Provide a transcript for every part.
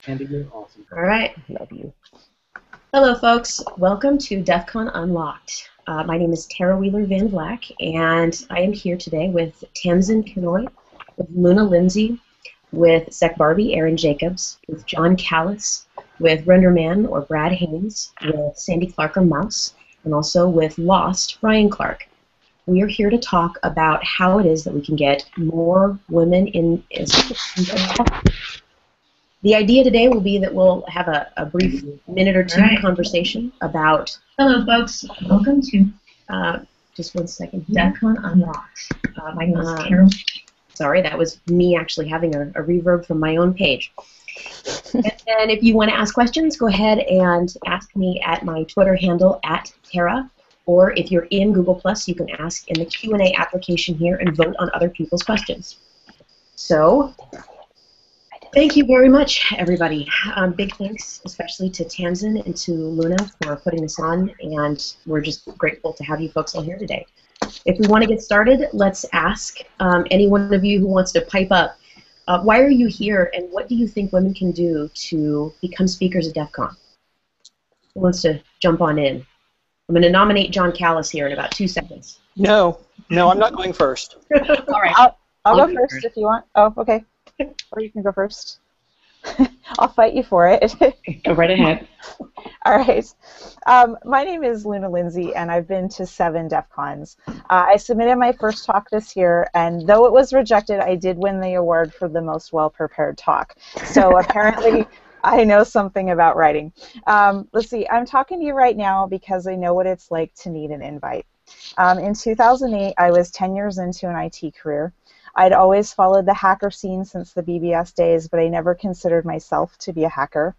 Andy, you're awesome. All right. Love you. Hello, folks. Welcome to Defcon Unlocked. My name is Tara Wheeler Van Vlack, and I am here today with Tamsin Kenoy, with Luna Lindsay, with Zach Barbie, Aaron Jacobs, with John Callis, with Renderman or Brad Haynes, with Sandy Clark or Mouse, and also with Lost, Ryan Clark. We are here to talk about how it is that we can get more women in. The idea today will be that we'll have a brief minute or two conversation about. Hello, folks. Welcome to. Just one second. Defcon Unlocked. My name is Carol. Sorry, that was me actually having a reverb from my own page. And if you want to ask questions, go ahead and ask me at my Twitter handle @Tara. Or if you're in Google+, you can ask in the Q&A application here and vote on other people's questions. So. Thank you very much, everybody. Big thanks, especially to Tamsin and to Luna for putting this on, and we're just grateful to have you folks all here today. If we want to get started, let's ask any one of you who wants to pipe up, why are you here, and what do you think women can do to become speakers at DEF CON? Who wants to jump on in? I'm going to nominate John Callis here in about 2 seconds. No, I'm not going first. All right. I'll go first if you want. Oh, okay. Or you can go first. I'll fight you for it. Go right ahead. All right. My name is Luna Lindsay, and I've been to 7 DEF CONs. I submitted my first talk this year, and though it was rejected, I did win the award for the most well-prepared talk. So apparently I know something about writing. Let's see. I'm talking to you right now because I know what it's like to need an invite. In 2008, I was 10 years into an IT career. I'd always followed the hacker scene since the BBS days, but I never considered myself to be a hacker.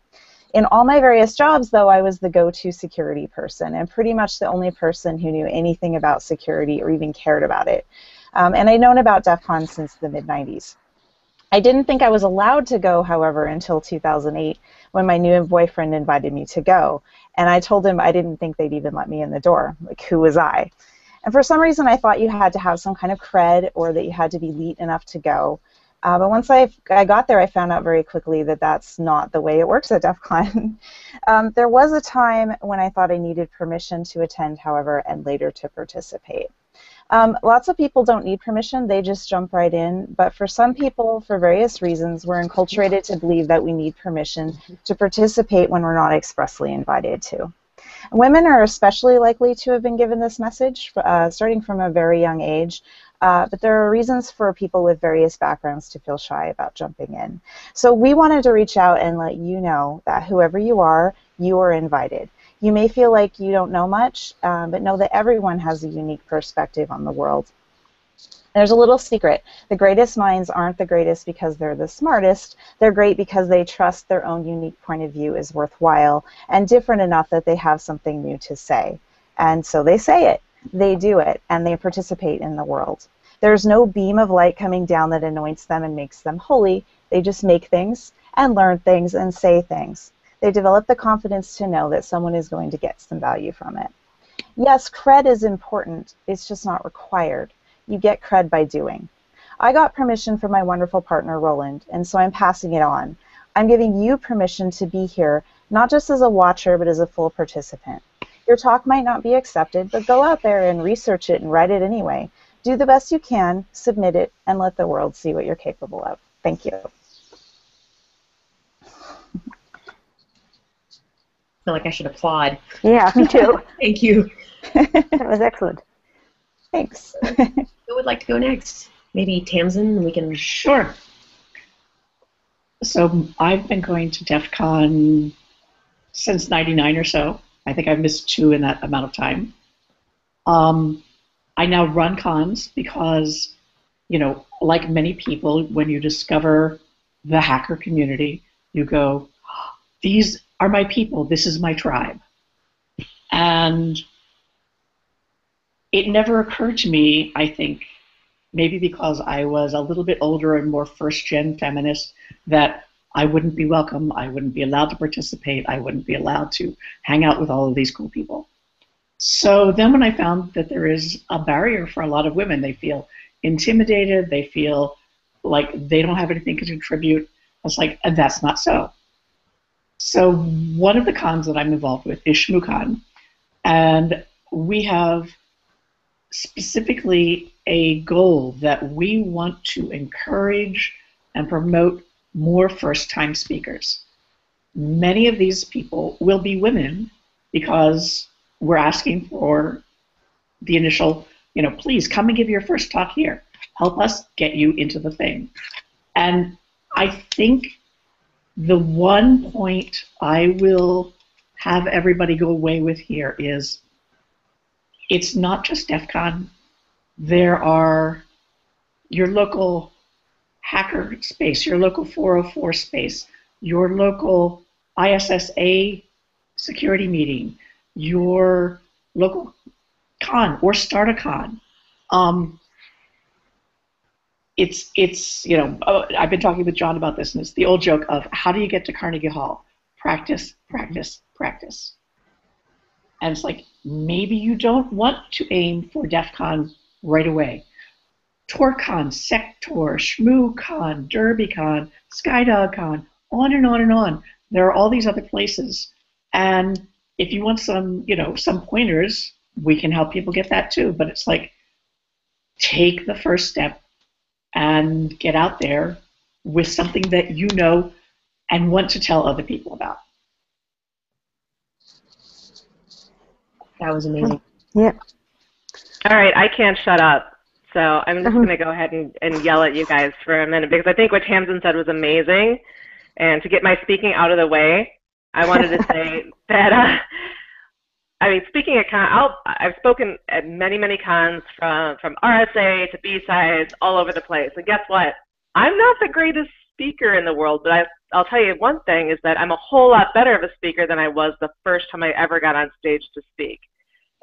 In all my various jobs, though, I was the go-to security person and pretty much the only person who knew anything about security or even cared about it. And I'd known about DEF CON since the mid-90s. I didn't think I was allowed to go, however, until 2008 when my new boyfriend invited me to go. And I told him I didn't think they'd even let me in the door. Like, who was I? And for some reason, I thought you had to have some kind of cred or that you had to be elite enough to go. But once I got there, I found out very quickly that that's not the way it works at DEF CON. There was a time when I thought I needed permission to attend, however, and later to participate. Lots of people don't need permission, they just jump right in. But for some people, for various reasons, we're enculturated to believe that we need permission to participate when we're not expressly invited to. Women are especially likely to have been given this message, starting from a very young age, but there are reasons for people with various backgrounds to feel shy about jumping in. So we wanted to reach out and let you know that whoever you are invited. You may feel like you don't know much, but know that everyone has a unique perspective on the world. There's a little secret. The greatest minds aren't the greatest because they're the smartest. They're great because they trust their own unique point of view is worthwhile and different enough that they have something new to say. And so they say it, they do it, and they participate in the world. There's no beam of light coming down that anoints them and makes them holy. They just make things and learn things and say things. They develop the confidence to know that someone is going to get some value from it. Yes, cred is important. It's just not required. You get cred by doing. I got permission from my wonderful partner, Roland, and so I'm passing it on. I'm giving you permission to be here, not just as a watcher, but as a full participant. Your talk might not be accepted, but go out there and research it and write it anyway. Do the best you can, submit it, and let the world see what you're capable of. Thank you. I feel like I should applaud. Yeah, me too. Thank you. That was excellent. Thanks. Who would like to go next? Maybe Tamsin, and we can... Sure. So I've been going to DEF CON since '99 or so. I think I've missed 2 in that amount of time. I now run cons because, you know, like many people, when you discover the hacker community, you go, these are my people, this is my tribe. And it never occurred to me, I think, maybe because I was a little bit older and more first-gen feminist, that I wouldn't be welcome, I wouldn't be allowed to participate, I wouldn't be allowed to hang out with all of these cool people. So then when I found that there is a barrier for a lot of women, they feel intimidated, they feel like they don't have anything to contribute, I was like, that's not so. So one of the cons that I'm involved with is ShmooCon, and we have specifically a goal that we want to encourage and promote more first-time speakers. Many of these people will be women because we're asking for the initial, please come and give your first talk here. Help us get you into the thing. And I think the one point I will have everybody go away with here is it's not just Defcon. There are your local hacker space, your local 404 space, your local ISSA security meeting, your local con or start a con. I've been talking with John about this, and it's the old joke of how do you get to Carnegie Hall? Practice, practice, practice. And it's like, maybe you don't want to aim for Defcon right away. TorCon, Sector, ShmooCon, DerbyCon, SkydogCon, on and on and on. There are all these other places. And if you want some pointers, we can help people get that too. But it's like, take the first step and get out there with something that you know and want to tell other people about. That was amazing. Yeah. All right, I can't shut up. So I'm just going to go ahead and yell at you guys for a minute because I think what Tamsin said was amazing. And to get my speaking out of the way, I wanted to say that, speaking at con, I've spoken at many, many cons from RSA to B-sides all over the place. And guess what? I'm not the greatest speaker in the world, but I'll tell you one thing is that I'm a whole lot better of a speaker than I was the first time I ever got on stage to speak.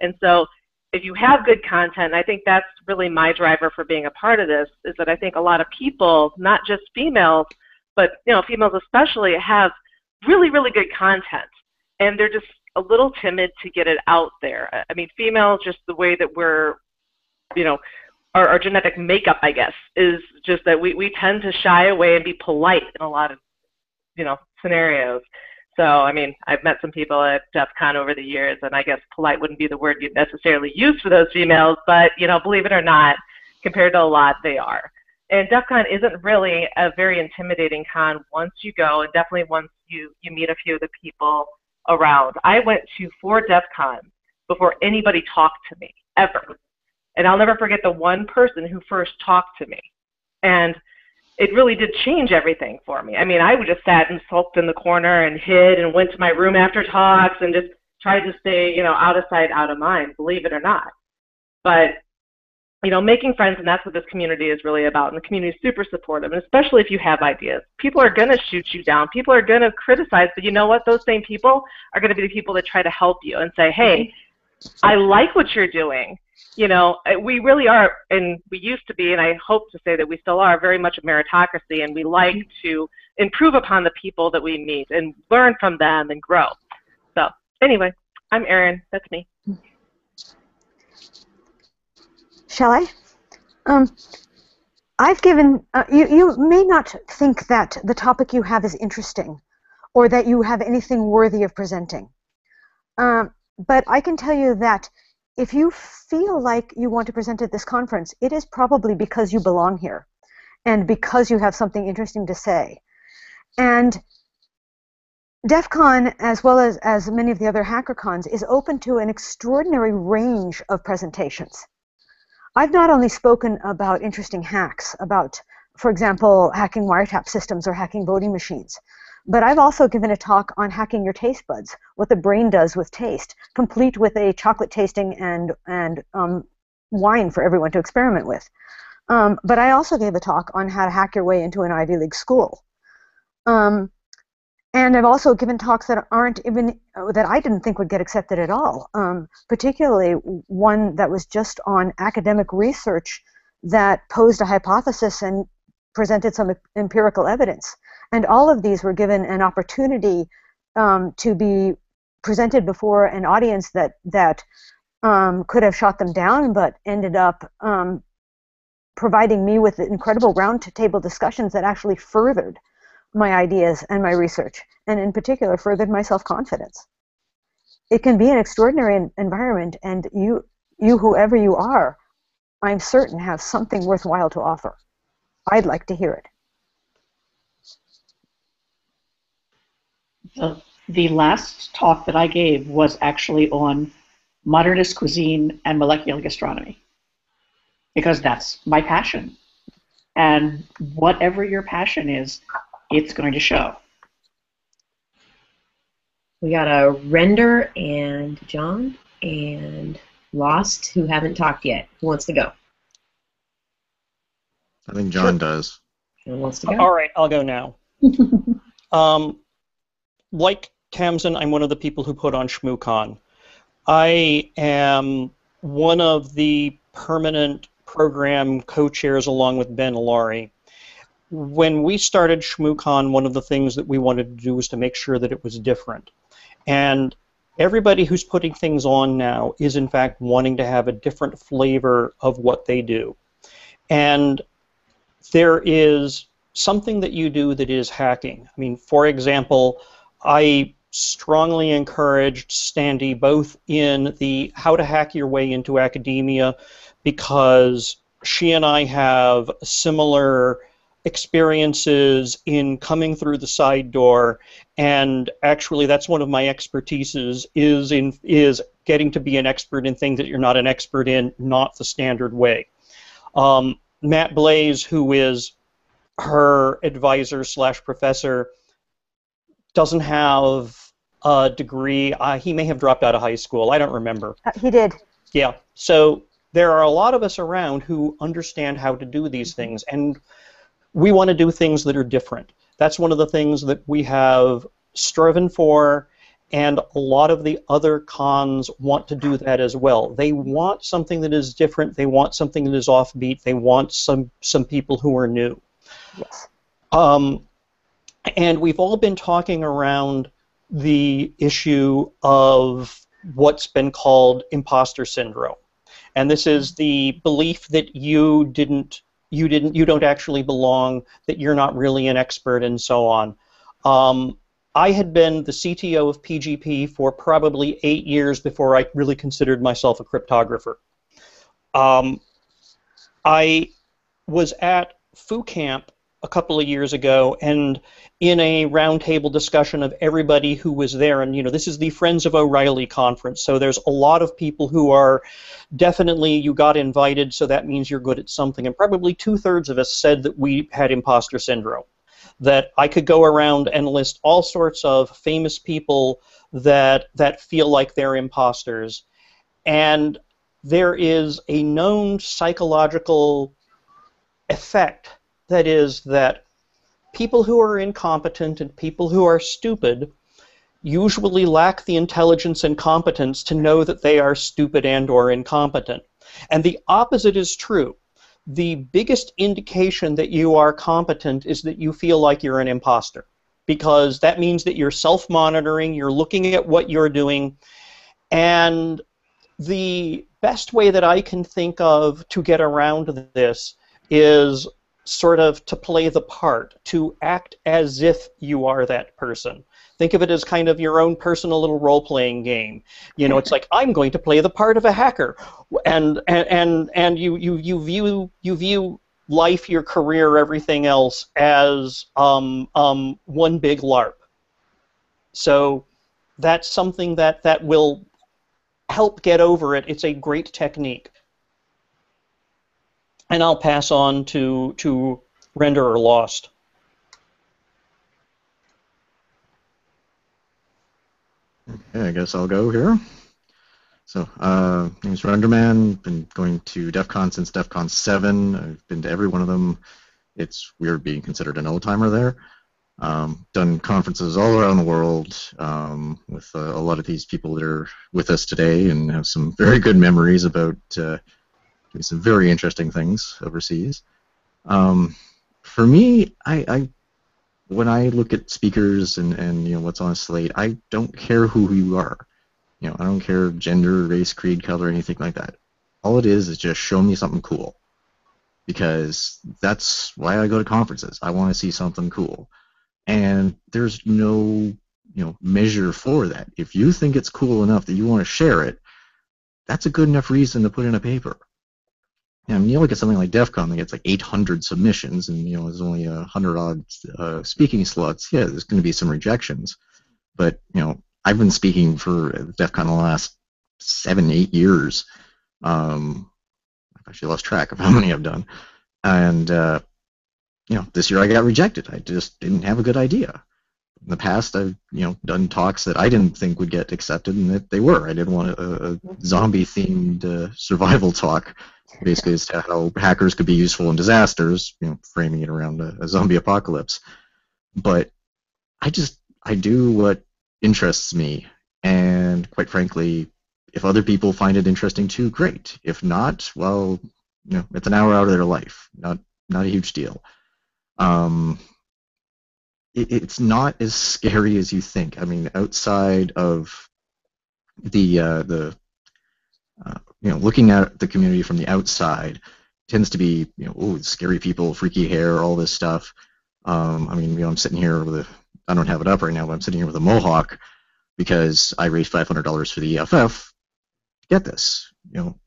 And so if you have good content, and I think that's really my driver for being a part of this, is that I think a lot of people, not just females, but females especially, have really, really good content. And they're just a little timid to get it out there. I mean, females, just the way that we're, our genetic makeup, I guess, is just that we tend to shy away and be polite in a lot of, scenarios. So, I've met some people at Defcon over the years, and I guess polite wouldn't be the word you'd necessarily use for those females, but, believe it or not, compared to a lot, they are. And Defcon isn't really a very intimidating con once you go, and definitely once you meet a few of the people around. I went to 4 Defcon before anybody talked to me, ever. And I'll never forget the one person who first talked to me. And it really did change everything for me. I would just sat and sulked in the corner and hid and went to my room after talks and just tried to stay, out of sight, out of mind, believe it or not. But, making friends, and that's what this community is really about. And the community is super supportive, and especially if you have ideas. People are going to shoot you down. People are going to criticize, but you know what? Those same people are going to be the people that try to help you and say, hey, I like what you're doing. We really are, and we used to be, and I hope to say that we still are, very much a meritocracy, and we like to improve upon the people that we meet and learn from them and grow. So anyway, I'm Erin. That's me. Shall I? I've given, you may not think that the topic you have is interesting or that you have anything worthy of presenting. But I can tell you that if you feel like you want to present at this conference, it is probably because you belong here and because you have something interesting to say. And DEFCON, as well as many of the other HackerCons, is open to an extraordinary range of presentations. I've not only spoken about interesting hacks, about, for example, hacking wiretap systems or hacking voting machines, but I've also given a talk on hacking your taste buds, what the brain does with taste, complete with a chocolate tasting and wine for everyone to experiment with. But I also gave a talk on how to hack your way into an Ivy League school. And I've also given talks that aren't even, that I didn't think would get accepted at all, particularly one that was just on academic research that posed a hypothesis and presented some empirical evidence. And all of these were given an opportunity to be presented before an audience that could have shot them down, but ended up providing me with incredible round-table discussions that actually furthered my ideas and my research, and in particular furthered my self-confidence. It can be an extraordinary environment, and you, whoever you are, I'm certain have something worthwhile to offer. I'd like to hear it. The last talk that I gave was actually on modernist cuisine and molecular gastronomy, because that's my passion. And whatever your passion is, it's going to show. We got a Render and John and Lost who haven't talked yet. Who wants to go? I think John does. John wants to go. All right, I'll go now. Like Tamsin, I'm one of the people who put on ShmooCon. I am one of the permanent program co-chairs along with Ben Laurie. When we started ShmooCon, one of the things that we wanted to do was to make sure that it was different. And everybody who's putting things on now is in fact wanting to have a different flavor of what they do. And there is something that you do that is hacking. I mean, for example, I strongly encouraged Standy both in the how to hack your way into academia, because she and I have similar experiences in coming through the side door, and actually that's one of my expertises is getting to be an expert in things that you're not an expert in, not the standard way. Matt Blaze, who is her advisor / professor, doesn't have a degree. He may have dropped out of high school. I don't remember. He did. Yeah. So there are a lot of us around who understand how to do these things, and we want to do things that are different. That's one of the things that we have striven for, and a lot of the other cons want to do that as well. They want something that is different. They want something that is offbeat. They want some people who are new. Yes. And we've all been talking around the issue of what's been called imposter syndrome. And this is the belief that you don't actually belong, that you're not really an expert, and so on. I had been the CTO of PGP for probably 8 years before I really considered myself a cryptographer. I was at Foo Camp a couple of years ago, and in a roundtable discussion of everybody who was there, and this is the Friends of O'Reilly conference, so there's a lot of people who are definitely, you got invited, so that means you're good at something, and probably 2/3 of us said that we had imposter syndrome, that I could go around and list all sorts of famous people that feel like they're imposters, and there is a known psychological effect. That is that people who are incompetent and people who are stupid usually lack the intelligence and competence to know that they are stupid and or incompetent. And the opposite is true. The biggest indication that you are competent is that you feel like you're an imposter, because that means that you're self-monitoring, you're looking at what you're doing, and the best way that I can think of to get around this is sort of to play the part, to act as if you are that person. Think of it as kind of your own personal little role-playing game. It's like, I'm going to play the part of a hacker, and you view life, your career, everything else as one big LARP. So that's something that will help get over it. It's a great technique. And I'll pass on to Render or Lost. Okay, I guess I'll go here. So, my name's Renderman. Been going to Defcon since Defcon 7. I've been to every one of them. It's weird being considered an old-timer there. Done conferences all around the world with a lot of these people that are with us today, and have some very good memories about doing some very interesting things overseas. For me, when I look at speakers and what's on a slate, I don't care who you are. I don't care gender, race, creed, color, anything like that. All it is just show me something cool, because that's why I go to conferences. I want to see something cool. and there's no measure for that. If you think it's cool enough that you want to share it, that's a good enough reason to put in a paper. And you look at something like Defcon that gets like 800 submissions, and there's only 100-odd speaking slots. Yeah, there's going to be some rejections, but I've been speaking for Defcon the last 7-8 years. I've actually lost track of how many I've done, and this year I got rejected. I just didn't have a good idea. In the past, I've done talks that I didn't think would get accepted, and that they were. I did want a zombie-themed survival talk, basically as to how hackers could be useful in disasters, framing it around a zombie apocalypse. But I do what interests me, and quite frankly, if other people find it interesting too, great. If not, well, it's an hour out of their life. Not a huge deal. It's not as scary as you think. I mean, outside of the looking at the community from the outside tends to be, scary people, freaky hair, all this stuff. I'm sitting here with I don't have it up right now, but I'm sitting here with a mohawk because I raised $500 for the EFF. Get this,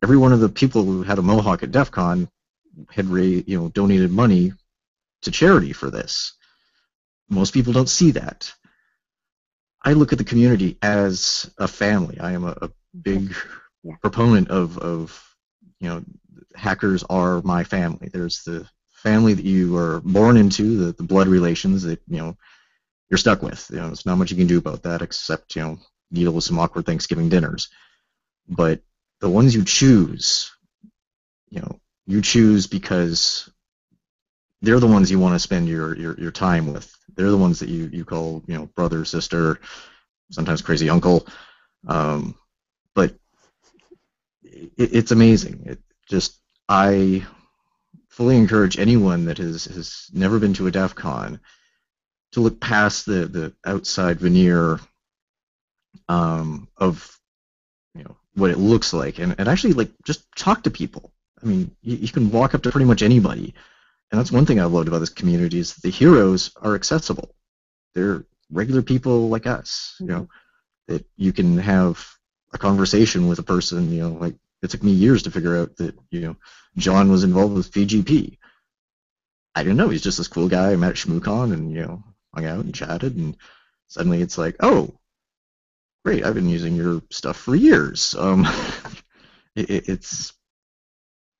every one of the people who had a mohawk at Defcon had donated money to charity for this. Most people don't see that. I look at the community as a family. I am a big proponent of hackers are my family. There's the family that you are born into, the blood relations that you're stuck with. There's not much you can do about that except deal with some awkward Thanksgiving dinners. But the ones you choose because they're the ones you want to spend your time with. They're the ones that you call brother, sister, sometimes crazy uncle. But it's amazing. I fully encourage anyone that has never been to a Defcon to look past the outside veneer of what it looks like, and actually just talk to people. I mean, you can walk up to pretty much anybody. And that's one thing I loved about this community is that the heroes are accessible. They're regular people like us, that you can have a conversation with a person, it took me years to figure out that, John was involved with VGP. I didn't know. He's just this cool guy I met at ShmooCon and, hung out and chatted, and suddenly it's like, oh, great, I've been using your stuff for years.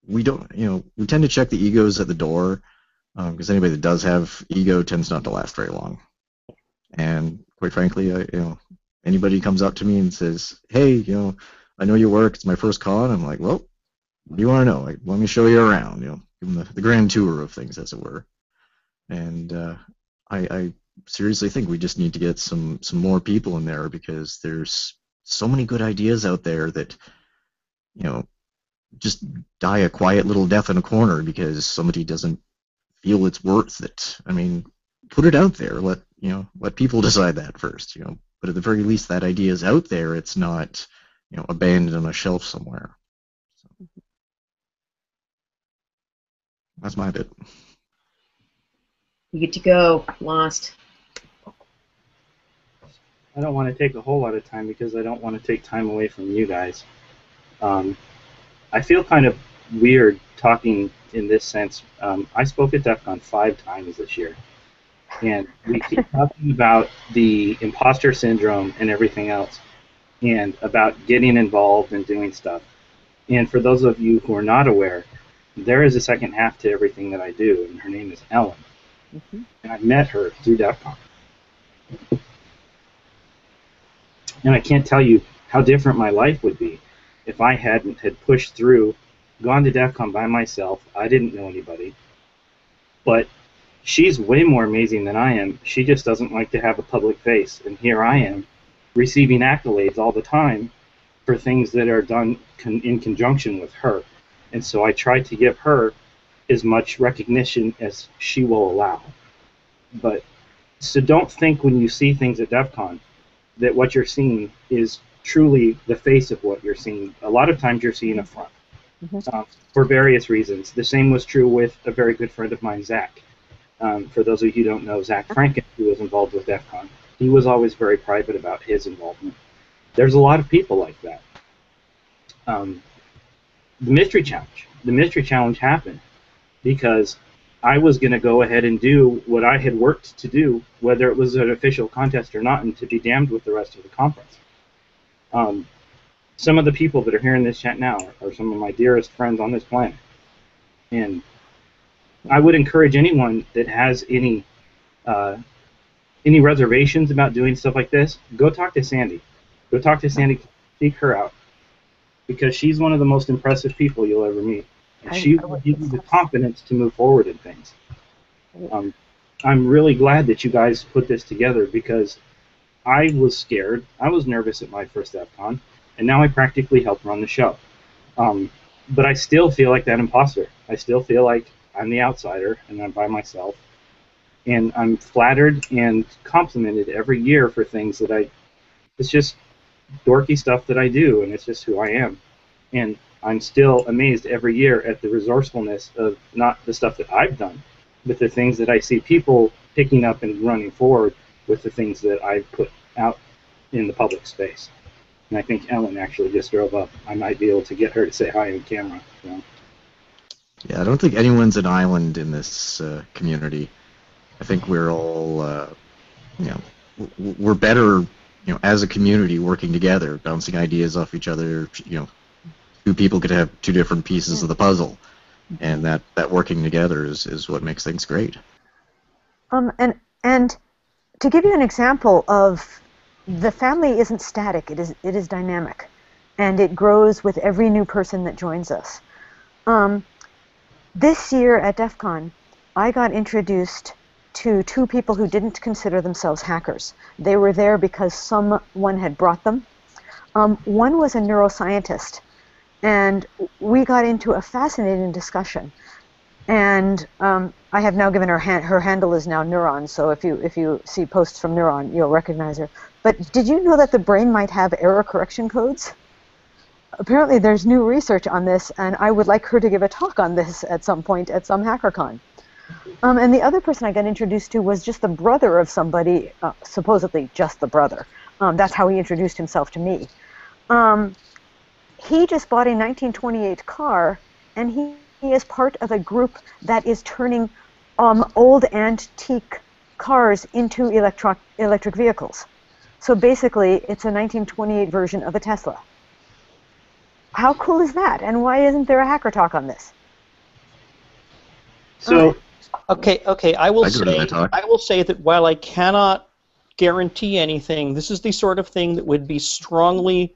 We don't, we tend to check the egos at the door, because anybody that does have ego tends not to last very long. And quite frankly, anybody comes up to me and says, hey, I know your work, it's my first con, I'm like, well, what do you want to know? Let me show you around, give them the grand tour of things, as it were. And I seriously think we just need to get some more people in there, because there's so many good ideas out there that, just die a quiet little death in a corner because somebody doesn't feel it's worth it. I mean, put it out there. Let people decide that first. But at the very least, that idea is out there. It's not, abandoned on a shelf somewhere. So, that's my bit. You get to go. Lost. I don't want to take a whole lot of time because I don't want to take time away from you guys. I feel kind of weird talking in this sense. I spoke at Defcon 5 times this year, and we keep talking about the imposter syndrome and everything else, and about getting involved and doing stuff. And for those of you who are not aware, there is a second half to everything that I do, and her name is Ellen. And I met her through Defcon. And I can't tell you how different my life would be if I had pushed through, gone to Defcon by myself. I didn't know anybody. But she's way more amazing than I am. She just doesn't like to have a public face. And here I am, receiving accolades all the time for things that are done in conjunction with her. And so I try to give her as much recognition as she will allow. But so don't think when you see things at Defcon that what you're seeing is truly the face of what you're seeing. A lot of times you're seeing a front, for various reasons. The same was true with a very good friend of mine, Zach. For those of you who don't know, Zach Franken, who was involved with Defcon, he was always very private about his involvement. There's a lot of people like that. The Mystery Challenge. The Mystery Challenge happened because I was going to go ahead and do what I had worked to do, whether it was an official contest or not, and to be damned with the rest of the conference. Some of the people that are here in this chat now are some of my dearest friends on this planet. And I would encourage anyone that has any reservations about doing stuff like this, go talk to Sandy. Go talk to Sandy, seek her out. Because she's one of the most impressive people you'll ever meet. And she will give you the confidence to move forward in things. I'm really glad that you guys put this together because I was scared. I was nervous at my first Defcon, and now I practically help run the show. But I still feel like that imposter. I still feel like I'm the outsider, and I'm by myself. And I'm flattered and complimented every year for things that it's just dorky stuff that I do, and it's just who I am. And I'm still amazed every year at the resourcefulness of not the stuff that I've done, but the things that I see people picking up and running forward with the things that I've put out in the public space. And I think Ellen actually just drove up. I might be able to get her to say hi on camera. So. Yeah, I don't think anyone's an island in this community. I think we're all, we're better, as a community working together, bouncing ideas off each other. Two people could have two different pieces of the puzzle, and that working together is what makes things great. And to give you an example of the family isn't static; it is dynamic, and it grows with every new person that joins us. This year at Defcon, I got introduced to two people who didn't consider themselves hackers. They were there because someone had brought them. One was a neuroscientist, and we got into a fascinating discussion. And I have now given her her handle is now Neuron, so if you see posts from Neuron, you'll recognize her. But did you know that the brain might have error correction codes? Apparently there's new research on this, and I would like her to give a talk on this at some point at some HackerCon. And the other person I got introduced to was just the brother of somebody, supposedly just the brother. That's how he introduced himself to me. He just bought a 1928 car, and he is part of a group that is turning old antique cars into electric vehicles. So basically, it's a 1928 version of a Tesla. How cool is that? And why isn't there a hacker talk on this? So, okay. I will say that while I cannot guarantee anything, this is the sort of thing that would be strongly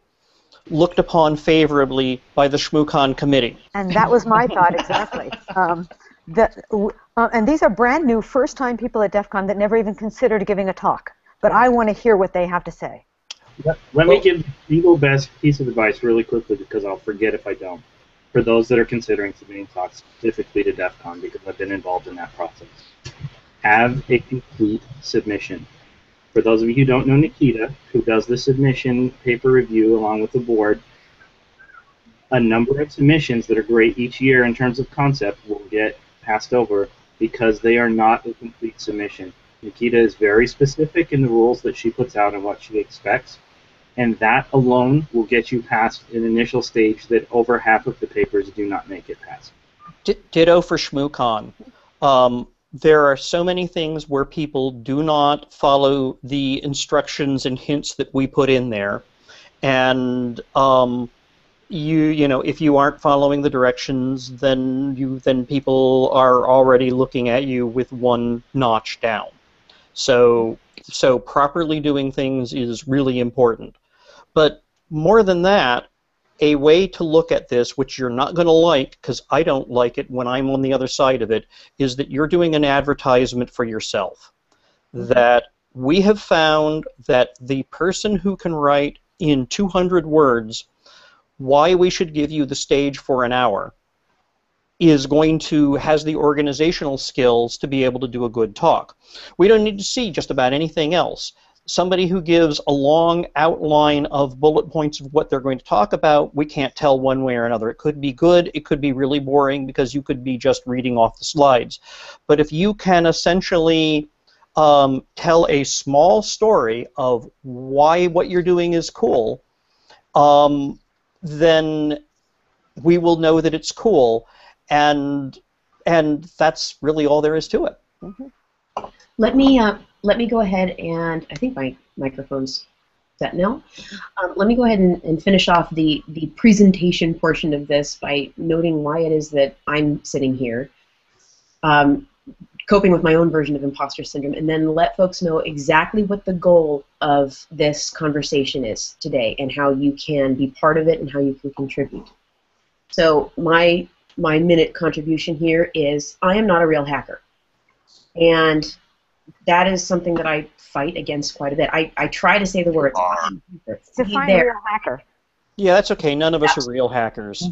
looked upon favorably by the ShmooCon committee. And that was my thought exactly. And these are brand new, first-time people at DEF CON that never even considered giving a talk. But I want to hear what they have to say. Let me give the single best piece of advice really quickly because I'll forget if I don't. For those that are considering submitting talks specifically to DEF CON, because I've been involved in that process. Have a complete submission. For those of you who don't know Nikita, who does the submission paper review along with the board, a number of submissions that are great each year in terms of concept will get passed over because they are not a complete submission. Nikita is very specific in the rules that she puts out and what she expects, and that alone will get you past an initial stage that over half of the papers do not make it past. Ditto for ShmooCon. There are so many things where people do not follow the instructions and hints that we put in there, and if you aren't following the directions, then people are already looking at you with one notch down. So properly doing things is really important. But more than that, a way to look at this, which you're not going to like, because I don't like it when I'm on the other side of it, is that you're doing an advertisement for yourself. That we have found that the person who can write in 200 words why we should give you the stage for an hour has the organizational skills to be able to do a good talk. We don't need to see just about anything else. somebody who gives a long outline of bullet points of what they're going to talk about, we can't tell one way or another. It could be good, it could be really boring because you could be just reading off the slides. But if you can essentially tell a small story of why what you're doing is cool, then we will know that it's cool, and that's really all there is to it. Mm-hmm. Let me go ahead and I think my microphone's set now. Let me go ahead and finish off the presentation portion of this by noting why it is that I'm sitting here, coping with my own version of imposter syndrome, and then let folks know exactly what the goal of this conversation is today and how you can be part of it and how you can contribute. So my minute contribution here is I am not a real hacker. And that is something that I fight against quite a bit. I try to say the words. Define a real hacker. Yeah, that's okay. None of us are real hackers.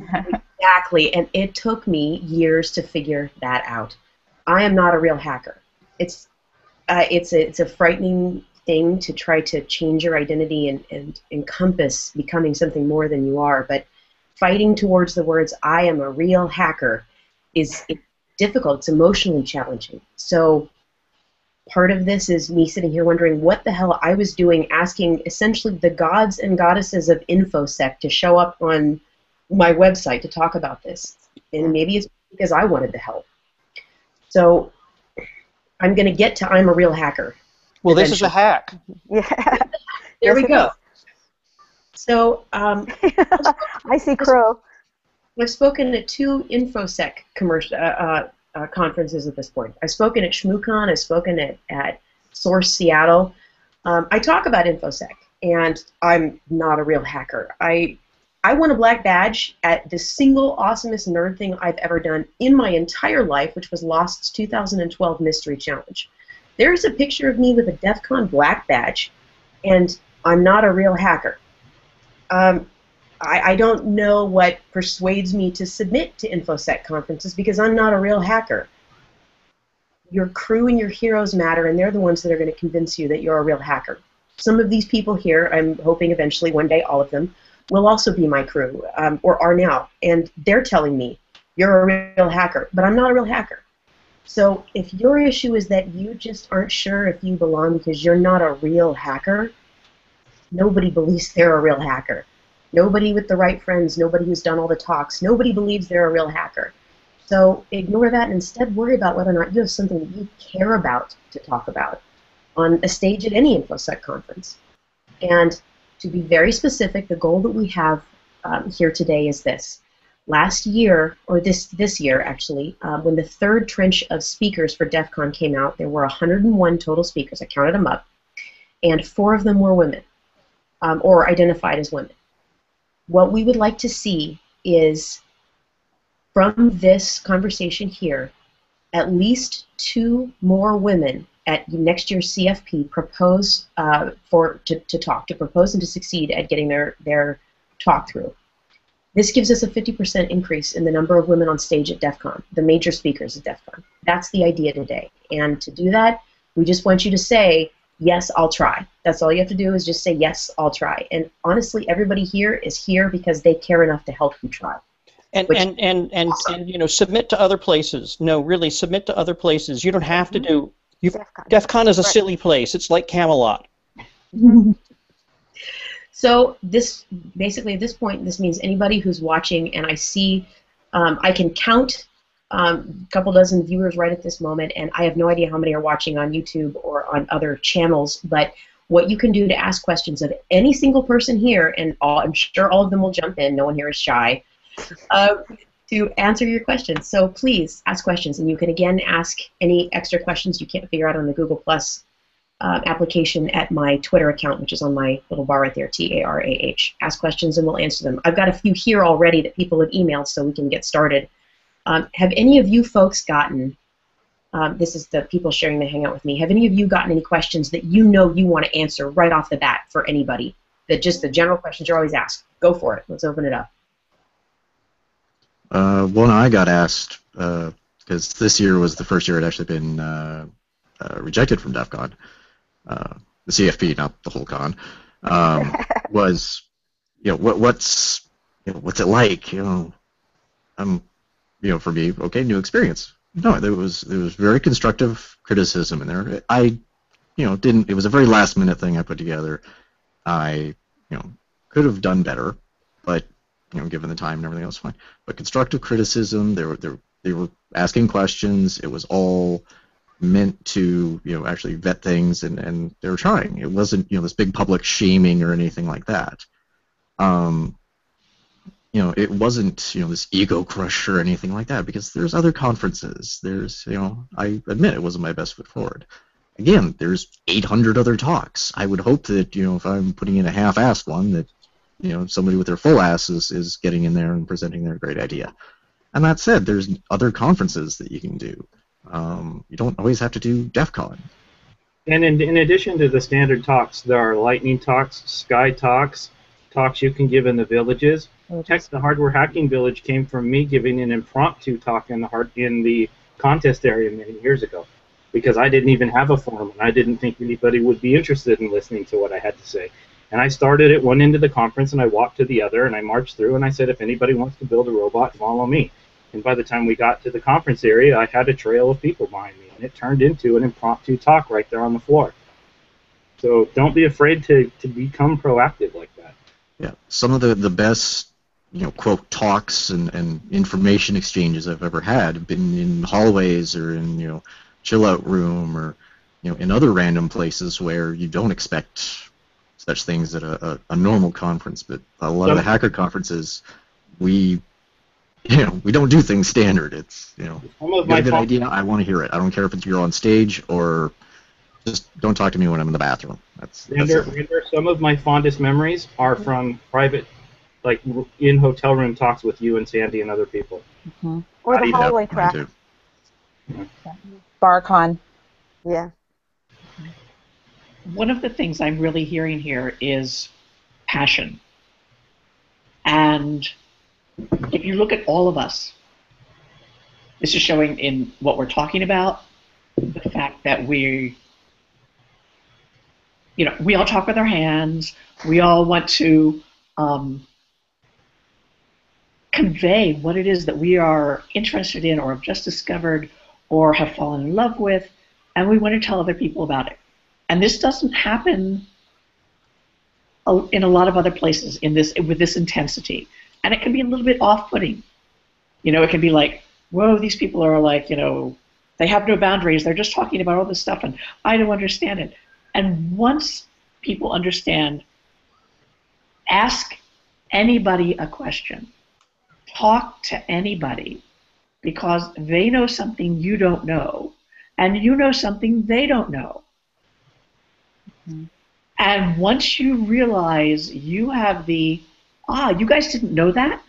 Exactly, and it took me years to figure that out. I am not a real hacker. It's a frightening thing to try to change your identity and encompass becoming something more than you are. But fighting towards the words "I am a real hacker" it's difficult. It's emotionally challenging. So part of this is me sitting here wondering what the hell I was doing, asking essentially the gods and goddesses of InfoSec to show up on my website to talk about this. And maybe it's because I wanted the help. So I'm going to get to I'm a real hacker. Well, this is a hack. Yeah. There we go. So I see crow. I've spoken at 2 InfoSec conferences at this point. I've spoken at ShmooCon. I've spoken at Source Seattle. I talk about InfoSec, and I'm not a real hacker. I won a black badge at the single awesomest nerd thing I've ever done in my entire life, which was Lost's 2012 Mystery Challenge. There's a picture of me with a Defcon black badge, and I'm not a real hacker. I don't know what persuades me to submit to InfoSec conferences because I'm not a real hacker. Your crew and your heroes matter, and they're the ones that are going to convince you that you're a real hacker. Some of these people here, I'm hoping eventually one day all of them, will also be my crew, or are now, and they're telling me, you're a real hacker, but I'm not a real hacker. So if your issue is that you just aren't sure if you belong because you're not a real hacker, nobody believes they're a real hacker. Nobody with the right friends, nobody who's done all the talks, nobody believes they're a real hacker. So ignore that and instead worry about whether or not you have something that you care about to talk about on a stage at any InfoSec conference. And to be very specific, the goal that we have here today is this. Last year, or this year actually, when the 3rd trench of speakers for Defcon came out, there were 101 total speakers. I counted them up. And 4 of them were women, or identified as women. What we would like to see is, from this conversation here, at least 2 more women at next year's CFP propose to talk, to propose and to succeed at getting their talk through. This gives us a 50% increase in the number of women on stage at DEFCON, the major speakers at DEFCON. That's the idea today. And to do that, we just want you to say, yes, I'll try. That's all you have to do is just say, yes, I'll try. And honestly, everybody here is here because they care enough to help you try. And you know, submit to other places. No, really, submit to other places. You don't have to do. DEFCON is a silly place. It's like Camelot. So this basically at this point, this means anybody who's watching, and I see, I can count a couple dozen viewers right at this moment, and I have no idea how many are watching on YouTube or on other channels, but what you can do to ask questions of any single person here, and I'm sure all of them will jump in, no one here is shy, to answer your questions. So please ask questions, and you can again ask any extra questions you can't figure out on the Google Plus application at my Twitter account, which is on my little bar right there, TARAH. Ask questions and we'll answer them. I've got a few here already that people have emailed, so we can get started. Have any of you folks gotten, this is the people sharing the Hangout with me, have any of you gotten any questions that you know you want to answer right off the bat for anybody? That just the general questions you're always asked. Go for it. Let's open it up. One I got asked, because this year was the first year it had actually been rejected from DEFCON. the CFP, not the whole con, was, what's it like? For me, okay, new experience. No, there was very constructive criticism in there. I, didn't. It was a very last minute thing I put together. I, could have done better, but given the time and everything else, fine. But constructive criticism. They were asking questions. It was all meant to actually vet things, and they were trying. It wasn't this big public shaming or anything like that. It wasn't this ego crush or anything like that, because there's other conferences. There's I admit it wasn't my best foot forward. Again, there's 800 other talks. I would hope that if I'm putting in a half-assed one, that somebody with their full ass is getting in there and presenting their great idea. And that said, there's other conferences that you can do. You don't always have to do Defcon. And in addition to the standard talks, there are lightning talks, sky talks, talks you can give in the villages. Heck, the hardware hacking village came from me giving an impromptu talk in the contest area many years ago, because I didn't even have a forum, and I didn't think anybody would be interested in listening to what I had to say. And I started at one end of the conference, and I walked to the other, and I marched through, and I said, if anybody wants to build a robot, follow me. And by the time we got to the conference area, I had a trail of people behind me, and it turned into an impromptu talk right there on the floor. So don't be afraid to become proactive like that. Yeah, some of the best, quote, talks and information exchanges I've ever had have been in hallways or in, chill-out room or, in other random places where you don't expect such things at a normal conference. But a lot of the hacker conferences, we don't do things standard. It's, you got a good idea, I want to hear it. I don't care if you're on stage or just don't talk to me when I'm in the bathroom. That's some of my fondest memories are from private, like in hotel room talks with you and Sandy and other people. Mm-hmm. Or the hallway track. BarCon. Yeah. One of the things I'm really hearing here is passion. And if you look at all of us, this is showing in what we're talking about, the fact that we all talk with our hands, we all want to convey what it is that we are interested in or have just discovered or have fallen in love with, and we want to tell other people about it. And this doesn't happen in a lot of other places with this intensity. And it can be a little bit off-putting. It can be like, whoa, these people are like, they have no boundaries. They're just talking about all this stuff, and I don't understand it. And once people understand, ask anybody a question. Talk to anybody, because they know something you don't know, and you know something they don't know. Mm-hmm. And once you realize you have you guys didn't know that?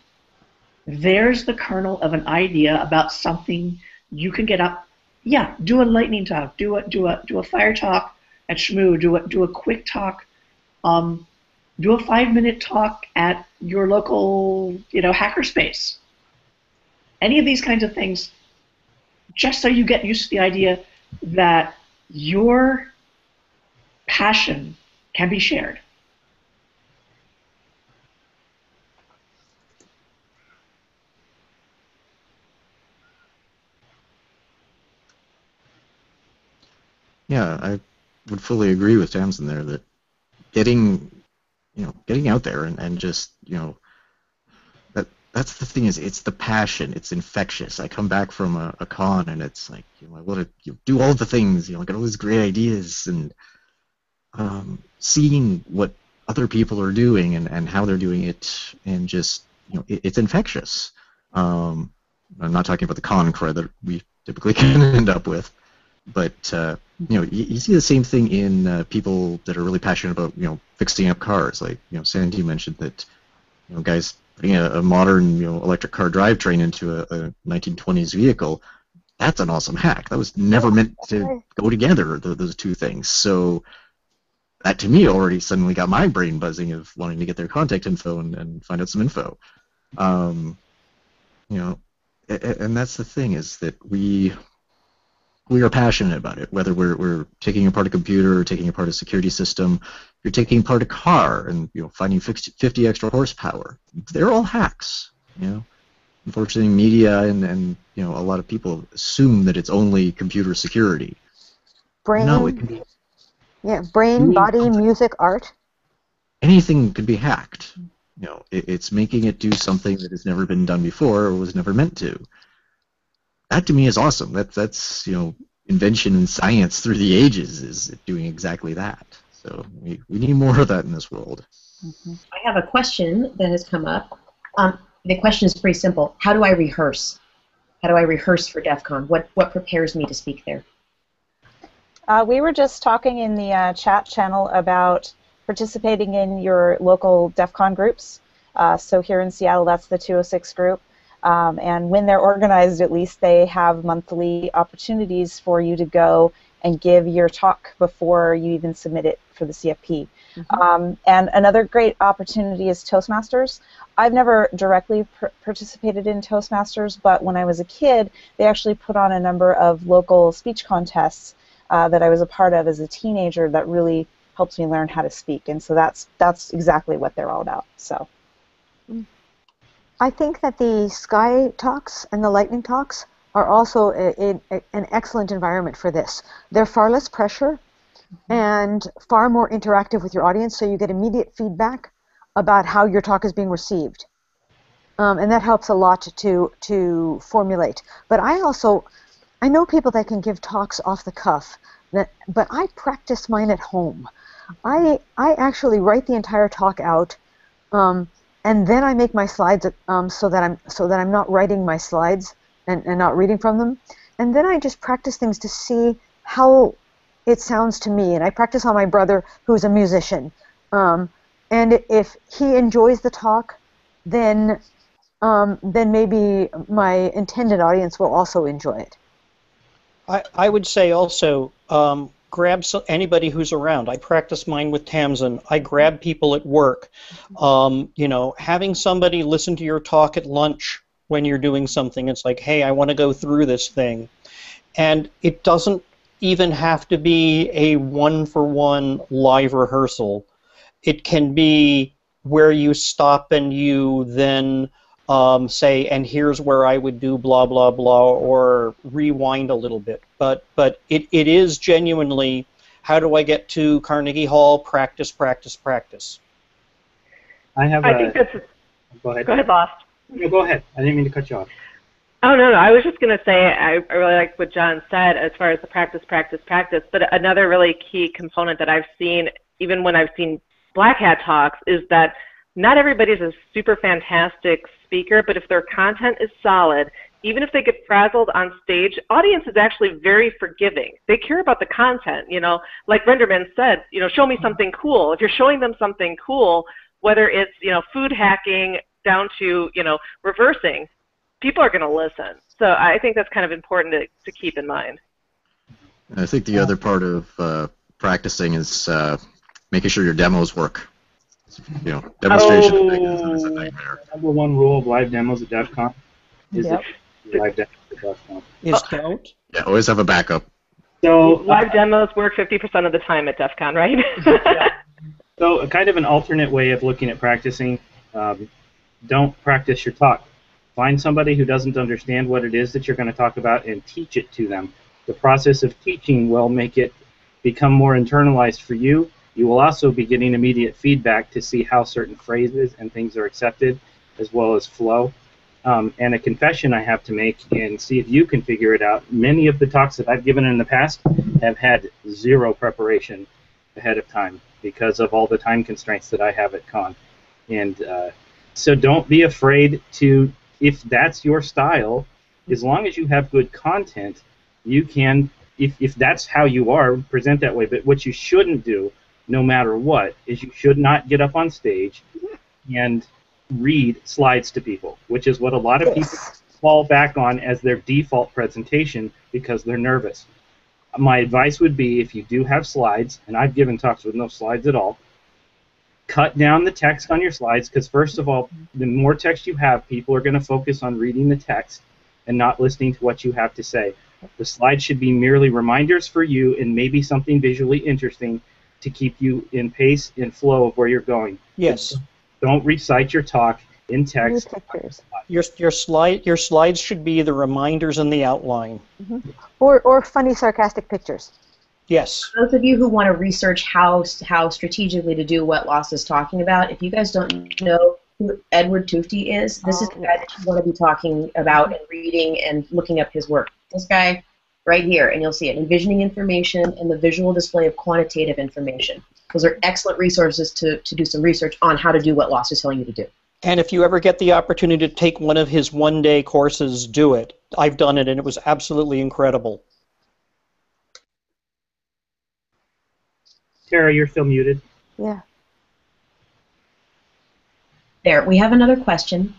There's the kernel of an idea about something you can get up. Yeah, do a lightning talk, do a fire talk at Shmoo, do a quick talk, do a 5-minute talk at your local, hackerspace. Any of these kinds of things, just so you get used to the idea that your passion can be shared. Yeah, I would fully agree with Tamsin there that getting out there and just, that's the thing, is it's the passion. It's infectious. I come back from a con and it's like, I want to do all the things, I got all these great ideas, and seeing what other people are doing and how they're doing it, and just, it's infectious. I'm not talking about the con crowd that we typically can end up with, but you see the same thing in people that are really passionate about fixing up cars. Like Sandy mentioned that guys putting a modern electric car drivetrain into a 1920s vehicle. That's an awesome hack. That was never meant to go together, those two things. So that to me already suddenly got my brain buzzing of wanting to get their contact info and find out some info. And that's the thing, is that we we are passionate about it, whether we're taking apart a computer or taking apart a security system. You're taking apart a car and finding 50 extra horsepower. They're all hacks. Unfortunately, media and a lot of people assume that it's only computer security. Brain. No, it can be. Yeah, brain, body, music, art. Anything could be hacked. It's making it do something that has never been done before or was never meant to. That to me is awesome. That's invention and science through the ages is doing exactly that. So we need more of that in this world. Mm-hmm. I have a question that has come up. The question is pretty simple. How do I rehearse? How do I rehearse for DEF CON? What prepares me to speak there? We were just talking in the chat channel about participating in your local DEF CON groups. So here in Seattle, that's the 206 group. And when they're organized, at least they have monthly opportunities for you to go and give your talk before you even submit it for the CFP. Mm-hmm. And another great opportunity is Toastmasters. I've never directly participated in Toastmasters, but when I was a kid, they actually put on a number of local speech contests that I was a part of as a teenager that really helped me learn how to speak. And so that's exactly what they're all about. So. I think that the Sky Talks and the Lightning Talks are also an excellent environment for this. They're far less pressure and far more interactive with your audience, so you get immediate feedback about how your talk is being received. And that helps a lot to formulate. But I know people that can give talks off the cuff, but I practice mine at home. I actually write the entire talk out, and then I make my slides so that I'm not writing my slides and not reading from them. And then I just practice things to see how it sounds to me. And I practice on my brother, who's a musician. And if he enjoys the talk, then maybe my intended audience will also enjoy it. I would say also grab anybody who's around. I practice mine with Tamsin. I grab people at work. Having somebody listen to your talk at lunch when you're doing something. It's like, hey, I want to go through this thing. And it doesn't even have to be a one-for-one live rehearsal. It can be where you stop and you then say, and here's where I would do blah, blah, blah, or rewind a little bit. But it is genuinely, how do I get to Carnegie Hall? Practice, practice, practice. I think that's... Go ahead. Go ahead, Lost. No, go ahead. I didn't mean to cut you off. Oh, no. I was just going to say I really like what John said as far as the practice, practice, practice. But another really key component that I've seen, even when I've seen Black Hat talks, is that not everybody's a super fantastic speaker, but if their content is solid, even if they get frazzled on stage, audience is actually very forgiving. They care about the content, like Renderman said, show me something cool. If you're showing them something cool, whether it's, food hacking down to, reversing, people are going to listen. So I think that's kind of important to keep in mind. I think the other part of practicing is making sure your demos work. Demonstration is a nightmare. Number one rule of live demos at DEF CON is live demos at DEF CON. Is don't? Yeah, always have a backup. So live demos work 50% of the time at DEF CON, right? Yeah. So kind of an alternate way of looking at practicing, don't practice your talk. Find somebody who doesn't understand what it is that you're going to talk about and teach it to them. The process of teaching will make it become more internalized for you. You will also be getting immediate feedback to see how certain phrases and things are accepted, as well as flow. And a confession I have to make, and see if you can figure it out. Many of the talks that I've given in the past have had zero preparation ahead of time because of all the time constraints that I have at con. And so don't be afraid to, if that's your style, as long as you have good content, you can, if that's how you are, present that way. But what you shouldn't do, no matter what, is you should not get up on stage and read slides to people, which is what a lot of people fall back on as their default presentation because they're nervous. My advice would be, if you do have slides, and I've given talks with no slides at all, cut down the text on your slides, because first of all, the more text you have, people are going to focus on reading the text and not listening to what you have to say. The slides should be merely reminders for you and maybe something visually interesting to keep you in pace and flow of where you're going. Yes. Don't recite your talk in text. Your slides should be the reminders and the outline. Mm-hmm. Or funny, sarcastic pictures. Yes. Those of you who want to research how strategically to do what Loss is talking about, if you guys don't know who Edward Tufte is, this is the guy that you want to be talking about and reading and looking up his work. This guy right here, and you'll see it, envisioning information and the visual display of quantitative information. Those are excellent resources to do some research on how to do what Loss is telling you to do. And if you ever get the opportunity to take one of his one-day courses, do it. I've done it, and it was absolutely incredible. Tara, you're still muted. Yeah. There, we have another question,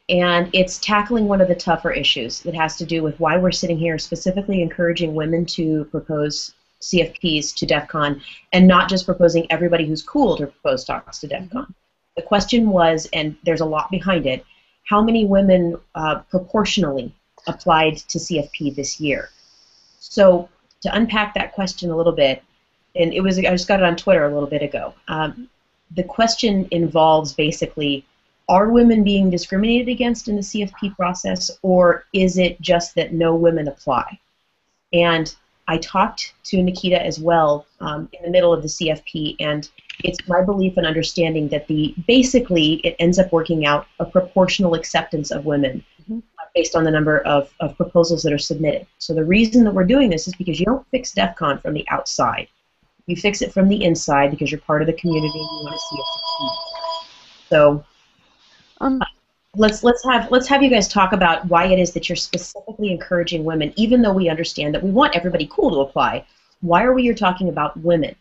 and it's tackling one of the tougher issues that has to do with why we're sitting here specifically encouraging women to propose CFPs to Defcon and not just proposing everybody who's cool to propose talks to Defcon. The question was, and there's a lot behind it, how many women proportionally applied to CFP this year? So to unpack that question a little bit, and I just got it on Twitter a little bit ago. The question involves basically, are women being discriminated against in the CFP process, or is it just that no women apply? And I talked to Nikita as well in the middle of the CFP, and it's my belief and understanding that basically it ends up working out a proportional acceptance of women based on the number of proposals that are submitted. So the reason that we're doing this is because you don't fix DEFCON from the outside. You fix it from the inside because you're part of the community and you want to see it succeed. So let's have you guys talk about why it is that you're specifically encouraging women, even though we understand that we want everybody cool to apply. Why are we here talking about women?